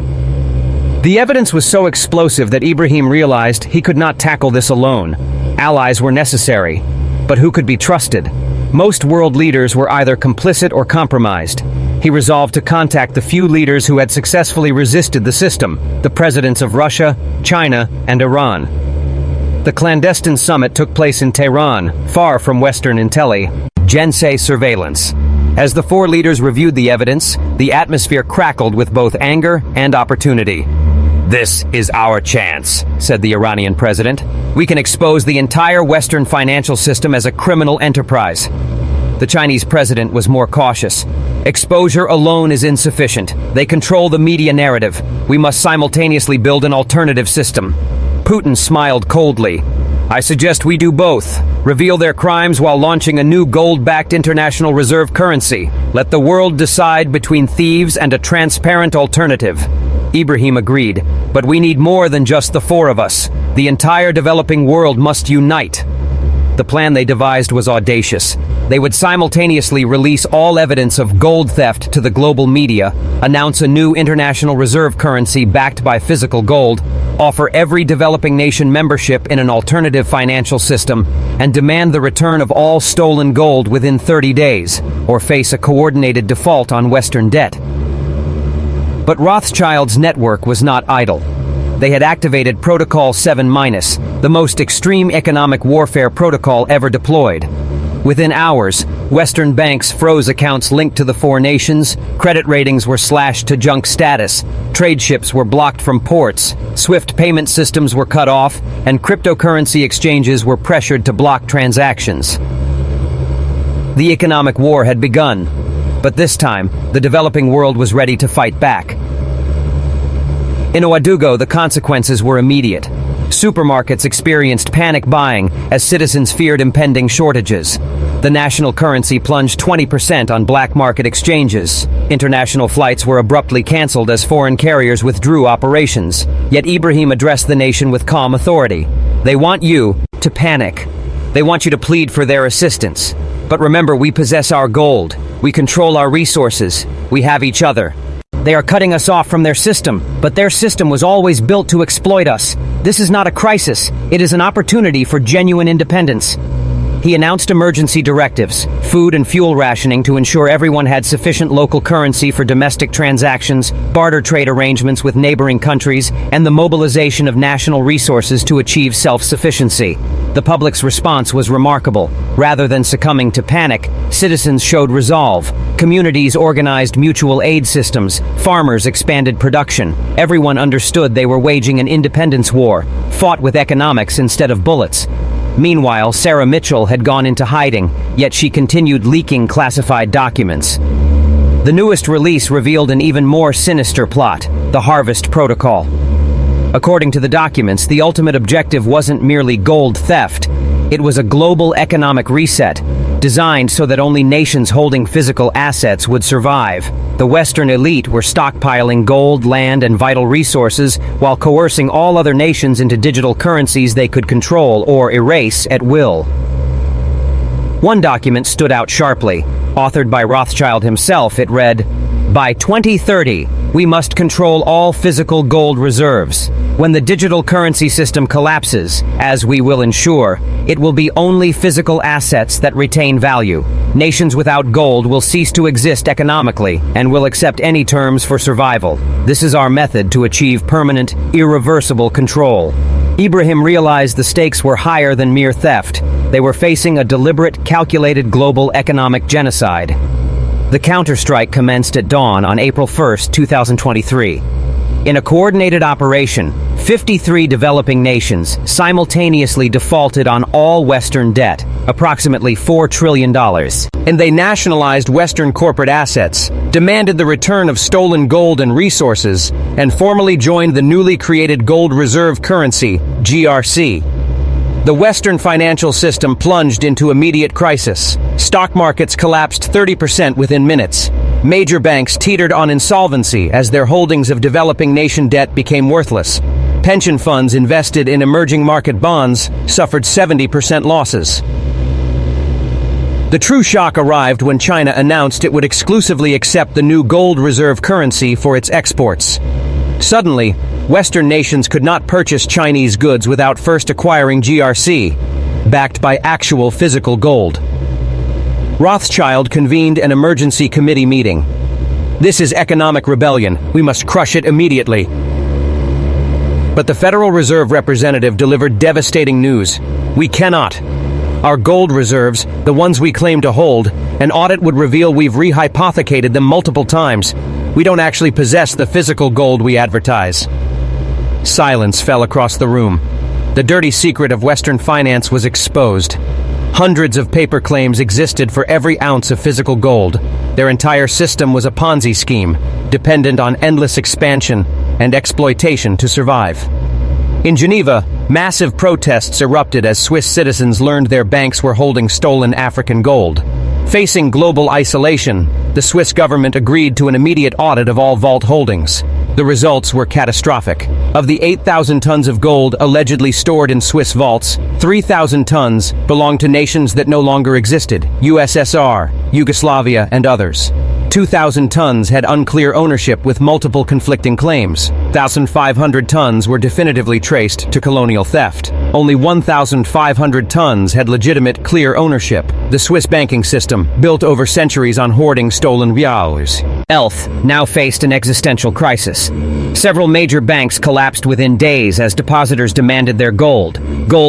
The evidence was so explosive that Ibrahim realized he could not tackle this alone. Allies were necessary. But who could be trusted? Most world leaders were either complicit or compromised. He resolved to contact the few leaders who had successfully resisted the system, the presidents of Russia, China, and Iran. The clandestine summit took place in Tehran, far from Western intelligence surveillance. As the 4 leaders reviewed the evidence, the atmosphere crackled with both anger and opportunity. "This is our chance," said the Iranian president. "We can expose the entire Western financial system as a criminal enterprise." The Chinese president was more cautious. "Exposure alone is insufficient. They control the media narrative. We must simultaneously build an alternative system." Putin smiled coldly. "I suggest we do both. Reveal their crimes while launching a new gold-backed international reserve currency. Let the world decide between thieves and a transparent alternative." Ibrahim agreed, "But we need more than just the 4 of us. The entire developing world must unite." The plan they devised was audacious. They would simultaneously release all evidence of gold theft to the global media, announce a new international reserve currency backed by physical gold, offer every developing nation membership in an alternative financial system, and demand the return of all stolen gold within 30 days, or face a coordinated default on Western debt. But Rothschild's network was not idle. They had activated Protocol 7-, the most extreme economic warfare protocol ever deployed. Within hours, Western banks froze accounts linked to the 4 nations, credit ratings were slashed to junk status, trade ships were blocked from ports, SWIFT payment systems were cut off, and cryptocurrency exchanges were pressured to block transactions. The economic war had begun, but this time, the developing world was ready to fight back. In Ouagadougou, the consequences were immediate. Supermarkets experienced panic buying as citizens feared impending shortages. The national currency plunged 20% on black market exchanges. International flights were abruptly cancelled as foreign carriers withdrew operations. Yet Ibrahim addressed the nation with calm authority. They want you to panic. They want you to plead for their assistance. But remember, we possess our gold. We control our resources. We have each other. They are cutting us off from their system, but their system was always built to exploit us. This is not a crisis. It is an opportunity for genuine independence. He announced emergency directives, food and fuel rationing to ensure everyone had sufficient local currency for domestic transactions, barter trade arrangements with neighboring countries, and the mobilization of national resources to achieve self-sufficiency. The public's response was remarkable. Rather than succumbing to panic, citizens showed resolve. Communities organized mutual aid systems. Farmers expanded production. Everyone understood they were waging an independence war, fought with economics instead of bullets. Meanwhile, Sarah Mitchell had gone into hiding, yet she continued leaking classified documents. The newest release revealed an even more sinister plot, the Harvest Protocol. According to the documents, the ultimate objective wasn't merely gold theft. It was a global economic reset, designed so that only nations holding physical assets would survive. The Western elite were stockpiling gold, land, and vital resources while coercing all other nations into digital currencies they could control or erase at will. One document stood out sharply. Authored by Rothschild himself, it read, "By 2030, we must control all physical gold reserves. When the digital currency system collapses, as we will ensure, it will be only physical assets that retain value. Nations without gold will cease to exist economically and will accept any terms for survival. This is our method to achieve permanent, irreversible control." Ibrahim realized the stakes were higher than mere theft. They were facing a deliberate, calculated global economic genocide. The counterstrike commenced at dawn on April 1, 2023. In a coordinated operation, 53 developing nations simultaneously defaulted on all Western debt, approximately $4 trillion. And they nationalized Western corporate assets, demanded the return of stolen gold and resources, and formally joined the newly created gold reserve currency, GRC. The Western financial system plunged into immediate crisis. Stock markets collapsed 30% within minutes. Major banks teetered on insolvency as their holdings of developing nation debt became worthless. Pension funds invested in emerging market bonds suffered 70% losses. The true shock arrived when China announced it would exclusively accept the new gold reserve currency for its exports. Suddenly, Western nations could not purchase Chinese goods without first acquiring GRC, backed by actual physical gold. Rothschild convened an emergency committee meeting. "This is economic rebellion. We must crush it immediately." But the Federal Reserve representative delivered devastating news. "We cannot. Our gold reserves, the ones we claim to hold, an audit would reveal we've rehypothecated them multiple times. We don't actually possess the physical gold we advertise." Silence fell across the room. The dirty secret of Western finance was exposed. Hundreds of paper claims existed for every ounce of physical gold. Their entire system was a Ponzi scheme, dependent on endless expansion and exploitation to survive. In Geneva, massive protests erupted as Swiss citizens learned their banks were holding stolen African gold. Facing global isolation, the Swiss government agreed to an immediate audit of all vault holdings. The results were catastrophic. Of the 8,000 tons of gold allegedly stored in Swiss vaults, 3,000 tons belonged to nations that no longer existed: USSR, Yugoslavia, and others. 2,000 tons had unclear ownership with multiple conflicting claims. 1,500 tons were definitively traced to colonial theft. Only 1,500 tons had legitimate, clear ownership. The Swiss banking system, built over centuries on hoarding stolen values, now faced an existential crisis. Several major banks collapsed within days as depositors demanded their gold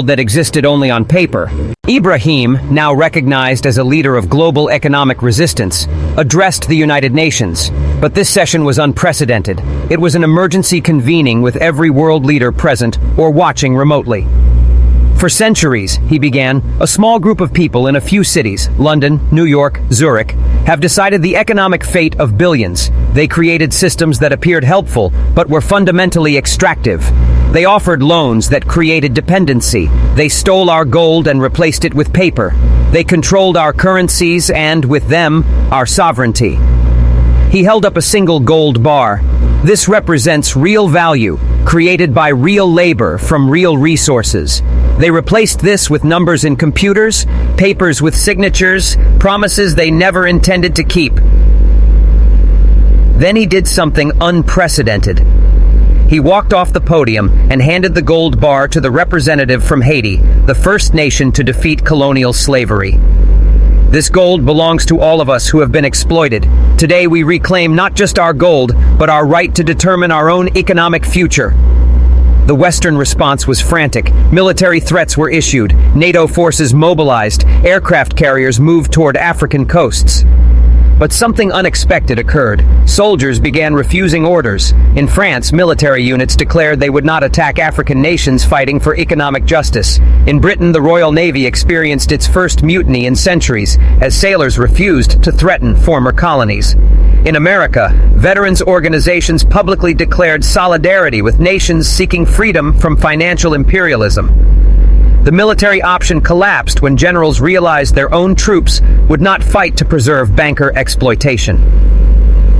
that existed only on paper. Ibrahim, now recognized as a leader of global economic resistance, addressed the United Nations. But this session was unprecedented. It was an emergency convening with every world leader present or watching remotely. For centuries, he began, a small group of people in a few cities, London, New York, Zurich, have decided the economic fate of billions. They created systems that appeared helpful, but were fundamentally extractive. They offered loans that created dependency. They stole our gold and replaced it with paper. They controlled our currencies and, with them, our sovereignty. He held up a single gold bar. This represents real value, created by real labor from real resources. They replaced this with numbers in computers, papers with signatures, promises they never intended to keep. Then he did something unprecedented. He walked off the podium and handed the gold bar to the representative from Haiti, the first nation to defeat colonial slavery. This gold belongs to all of us who have been exploited. Today we reclaim not just our gold, but our right to determine our own economic future. The Western response was frantic. Military threats were issued. NATO forces mobilized. Aircraft carriers moved toward African coasts. But something unexpected occurred. Soldiers began refusing orders. In France, military units declared they would not attack African nations fighting for economic justice. In Britain, the Royal Navy experienced its first mutiny in centuries, as sailors refused to threaten former colonies. In America, veterans organizations publicly declared solidarity with nations seeking freedom from financial imperialism. The military option collapsed when generals realized their own troops would not fight to preserve banker exploitation.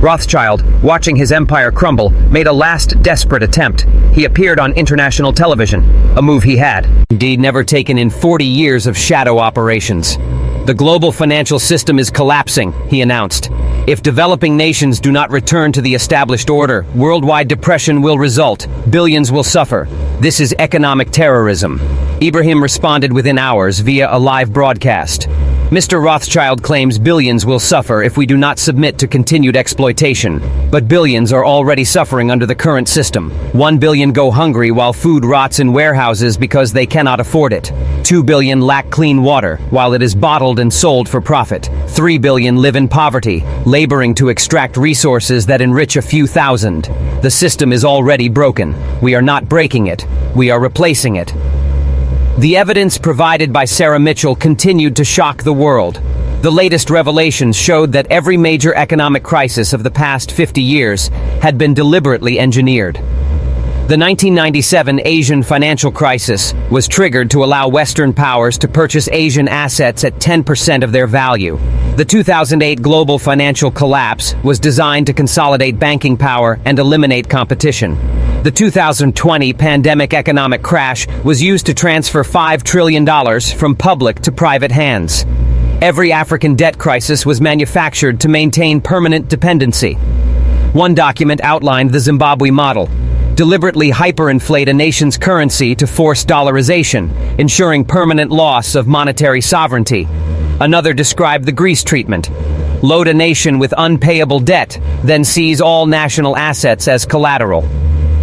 Rothschild, watching his empire crumble, made a last desperate attempt. He appeared on international television, a move he had indeed never taken in 40 years of shadow operations. The global financial system is collapsing, he announced. If developing nations do not return to the established order, worldwide depression will result. Billions will suffer. This is economic terrorism. Ibrahim responded within hours via a live broadcast. Mr. Rothschild claims billions will suffer if we do not submit to continued exploitation. But billions are already suffering under the current system. 1 billion go hungry while food rots in warehouses because they cannot afford it. 2 billion lack clean water while it is bottled and sold for profit. 3 billion live in poverty, laboring to extract resources that enrich a few thousand. The system is already broken. We are not breaking it. We are replacing it. The evidence provided by Sarah Mitchell continued to shock the world. The latest revelations showed that every major economic crisis of the past 50 years had been deliberately engineered. The 1997 Asian financial crisis was triggered to allow Western powers to purchase Asian assets at 10% of their value. The 2008 global financial collapse was designed to consolidate banking power and eliminate competition. The 2020 pandemic economic crash was used to transfer $5 trillion from public to private hands. Every African debt crisis was manufactured to maintain permanent dependency. One document outlined the Zimbabwe model: deliberately hyperinflate a nation's currency to force dollarization, ensuring permanent loss of monetary sovereignty. Another described the Greece treatment: load a nation with unpayable debt, then seize all national assets as collateral.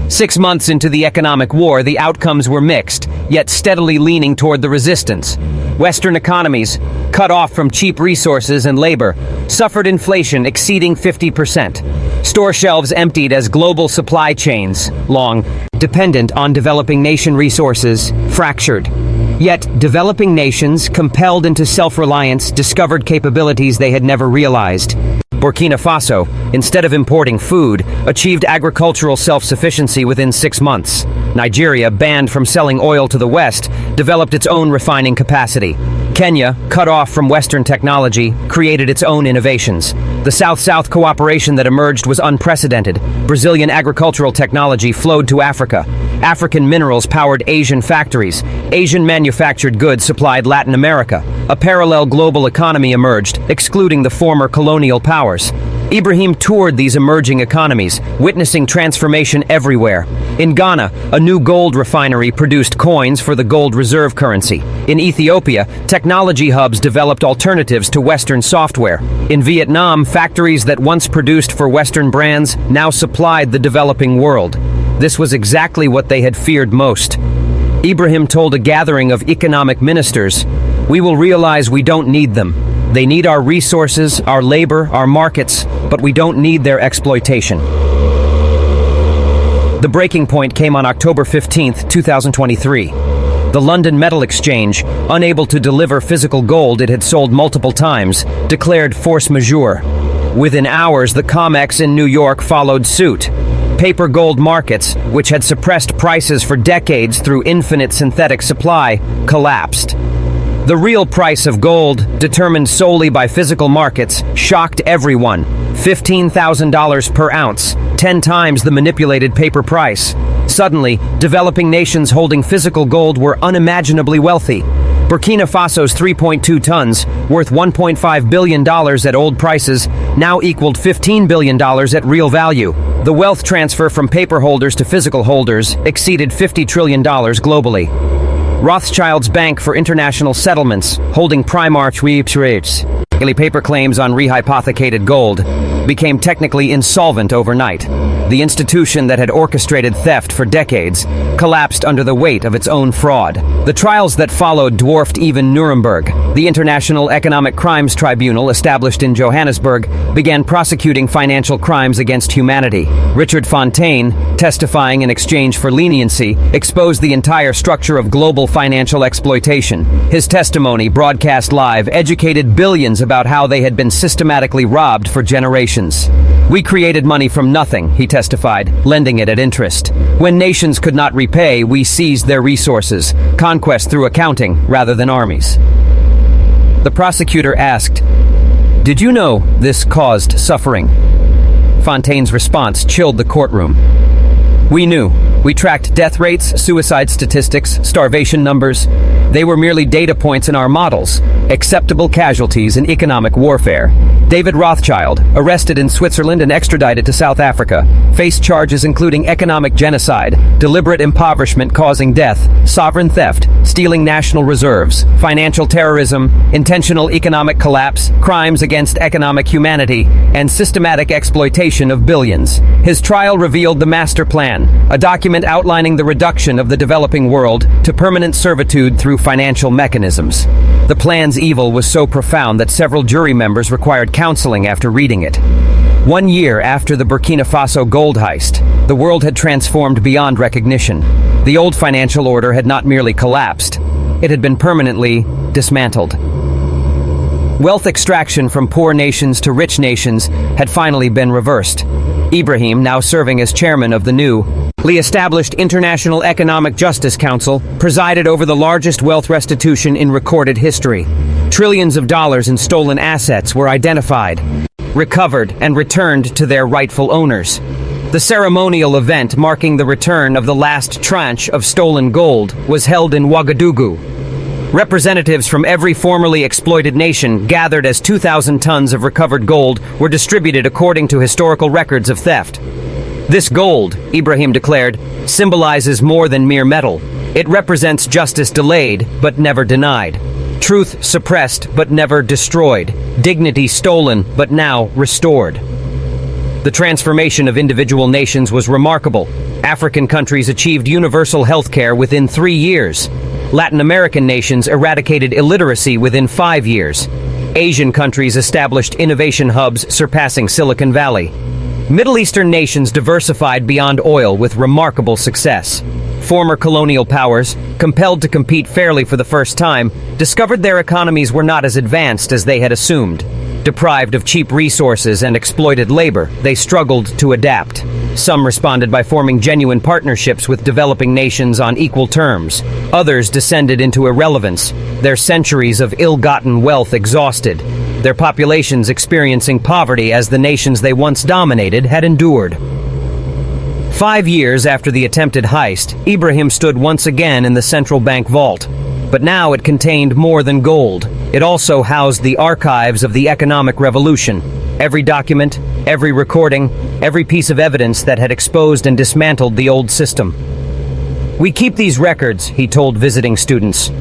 6 months into the economic war, the outcomes were mixed, yet steadily leaning toward the resistance. Western economies, cut off from cheap resources and labor, suffered inflation exceeding 50%. Store shelves emptied as global supply chains, long dependent on developing nation resources, fractured. Yet, developing nations, compelled into self-reliance, discovered capabilities they had never realized. Burkina Faso, instead of importing food, achieved agricultural self-sufficiency within 6 months. Nigeria, banned from selling oil to the West, developed its own refining capacity. Kenya, cut off from Western technology, created its own innovations. The South-South cooperation that emerged was unprecedented. Brazilian agricultural technology flowed to Africa. African minerals powered Asian factories. Asian manufactured goods supplied Latin America. A parallel global economy emerged, excluding the former colonial powers. Ibrahim toured these emerging economies, witnessing transformation everywhere. In Ghana, a new gold refinery produced coins for the gold reserve currency. In Ethiopia, technology hubs developed alternatives to Western software. In Vietnam, factories that once produced for Western brands now supplied the developing world. This was exactly what they had feared most. Ibrahim told a gathering of economic ministers, "We will realize we don't need them. They need our resources, our labor, our markets, but we don't need their exploitation." The breaking point came on October 15, 2023. The London Metal Exchange, unable to deliver physical gold it had sold multiple times, declared force majeure. Within hours, the COMEX in New York followed suit. Paper gold markets, which had suppressed prices for decades through infinite synthetic supply, collapsed. The real price of gold, determined solely by physical markets, shocked everyone. $15,000 per ounce, 10 times the manipulated paper price. Suddenly, developing nations holding physical gold were unimaginably wealthy. Burkina Faso's 3.2 tons, worth $1.5 billion at old prices, now equaled $15 billion at real value. The wealth transfer from paper holders to physical holders exceeded $50 trillion globally. Rothschild's Bank for International Settlements, holding Primarch rates, daily paper claims on rehypothecated gold, became technically insolvent overnight. The institution that had orchestrated theft for decades collapsed under the weight of its own fraud. The trials that followed dwarfed even Nuremberg. The International Economic Crimes Tribunal, established in Johannesburg, began prosecuting financial crimes against humanity. Richard Fontaine, testifying in exchange for leniency, exposed the entire structure of global financial exploitation. His testimony, broadcast live, educated billions about how they had been systematically robbed for generations. "We created money from nothing," he testified, lending it at interest. "When nations could not repay, we seized their resources, conquest through accounting rather than armies." The prosecutor asked, "Did you know this caused suffering?" Fontaine's response chilled the courtroom. "We knew. We tracked death rates, suicide statistics, starvation numbers. They were merely data points in our models, acceptable casualties in economic warfare." David Rothschild, arrested in Switzerland and extradited to South Africa, faced charges including economic genocide, deliberate impoverishment causing death, sovereign theft, stealing national reserves, financial terrorism, intentional economic collapse, crimes against economic humanity, and systematic exploitation of billions. His trial revealed the master plan, a document outlining the reduction of the developing world to permanent servitude through financial mechanisms. The plan's evil was so profound that several jury members required counseling after reading it. 1 year after the Burkina Faso gold heist, the world had transformed beyond recognition. The old financial order had not merely collapsed, it had been permanently dismantled. Wealth extraction from poor nations to rich nations had finally been reversed. Ibrahim, now serving as chairman of the newly established International Economic Justice Council, presided over the largest wealth restitution in recorded history. Trillions of dollars in stolen assets were identified, recovered, and returned to their rightful owners. The ceremonial event marking the return of the last tranche of stolen gold was held in Ouagadougou. Representatives from every formerly exploited nation gathered as 2,000 tons of recovered gold were distributed according to historical records of theft. "This gold," Ibrahim declared, "symbolizes more than mere metal. It represents justice delayed, but never denied. Truth suppressed, but never destroyed. Dignity stolen, but now restored." The transformation of individual nations was remarkable. African countries achieved universal health care within 3 years. Latin American nations eradicated illiteracy within 5 years. Asian countries established innovation hubs surpassing Silicon Valley. Middle Eastern nations diversified beyond oil with remarkable success. Former colonial powers, compelled to compete fairly for the first time, discovered their economies were not as advanced as they had assumed. Deprived of cheap resources and exploited labor, they struggled to adapt. Some responded by forming genuine partnerships with developing nations on equal terms. Others descended into irrelevance, their centuries of ill-gotten wealth exhausted, their populations experiencing poverty as the nations they once dominated had endured. 5 years after the attempted heist, Ibrahim stood once again in the central bank vault. But now it contained more than gold. It also housed the archives of the economic revolution. Every document, every recording, every piece of evidence that had exposed and dismantled the old system. "We keep these records," he told visiting students,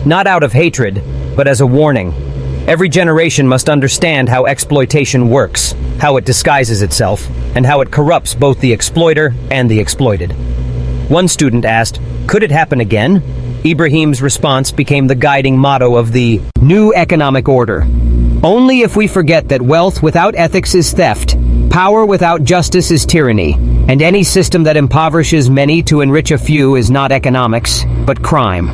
"not out of hatred, but as a warning. Every generation must understand how exploitation works, how it disguises itself, and how it corrupts both the exploiter and the exploited." One student asked, "Could it happen again?" Ibrahim's response became the guiding motto of the new economic order. "Only if we forget that wealth without ethics is theft, power without justice is tyranny, and any system that impoverishes many to enrich a few is not economics, but crime."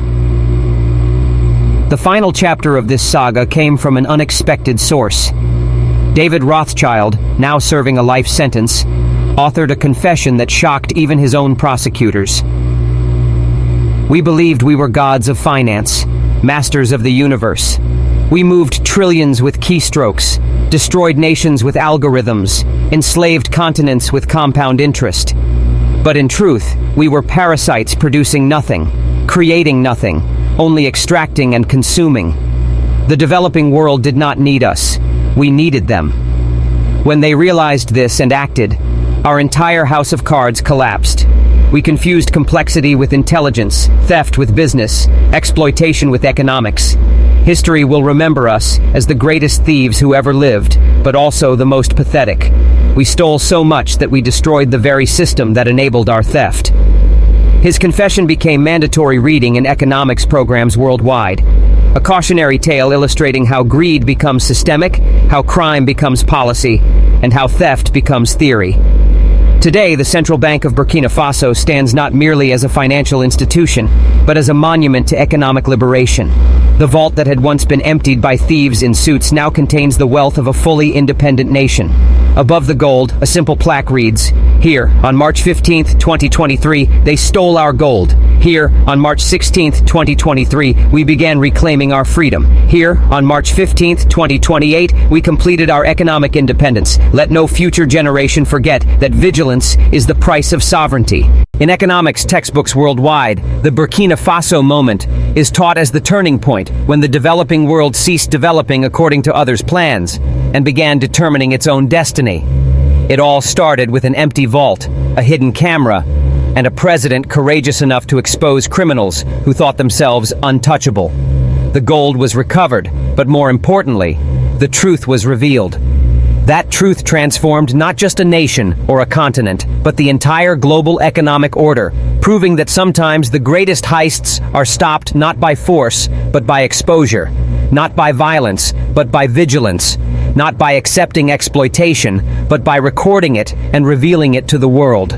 The final chapter of this saga came from an unexpected source. David Rothschild, now serving a life sentence, authored a confession that shocked even his own prosecutors. We believed we were gods of finance, masters of the universe. We moved trillions with keystrokes, destroyed nations with algorithms, enslaved continents with compound interest. But in truth, we were parasites producing nothing, creating nothing, only extracting and consuming. The developing world did not need us. We needed them. When they realized this and acted, our entire house of cards collapsed. We confused complexity with intelligence, theft with business, exploitation with economics. History will remember us as the greatest thieves who ever lived, but also the most pathetic. We stole so much that we destroyed the very system that enabled our theft. His confession became mandatory reading in economics programs worldwide. A cautionary tale illustrating how greed becomes systemic, how crime becomes policy, and how theft becomes theory. Today, the Central Bank of Burkina Faso stands not merely as a financial institution, but as a monument to economic liberation. The vault that had once been emptied by thieves in suits now contains the wealth of a fully independent nation. Above the gold, a simple plaque reads, "Here, on March 15th, 2023, they stole our gold. Here, on March 16th, 2023, we began reclaiming our freedom. Here, on March 15th, 2028, we completed our economic independence. Let no future generation forget that vigilance is the price of sovereignty." In economics textbooks worldwide, the Burkina Faso moment is taught as the turning point when the developing world ceased developing according to others' plans and began determining its own destiny. It all started with an empty vault, a hidden camera, and a president courageous enough to expose criminals who thought themselves untouchable. The gold was recovered, but more importantly, the truth was revealed. That truth transformed not just a nation or a continent, but the entire global economic order, proving that sometimes the greatest heists are stopped not by force, but by exposure, not by violence, but by vigilance, not by accepting exploitation, but by recording it and revealing it to the world.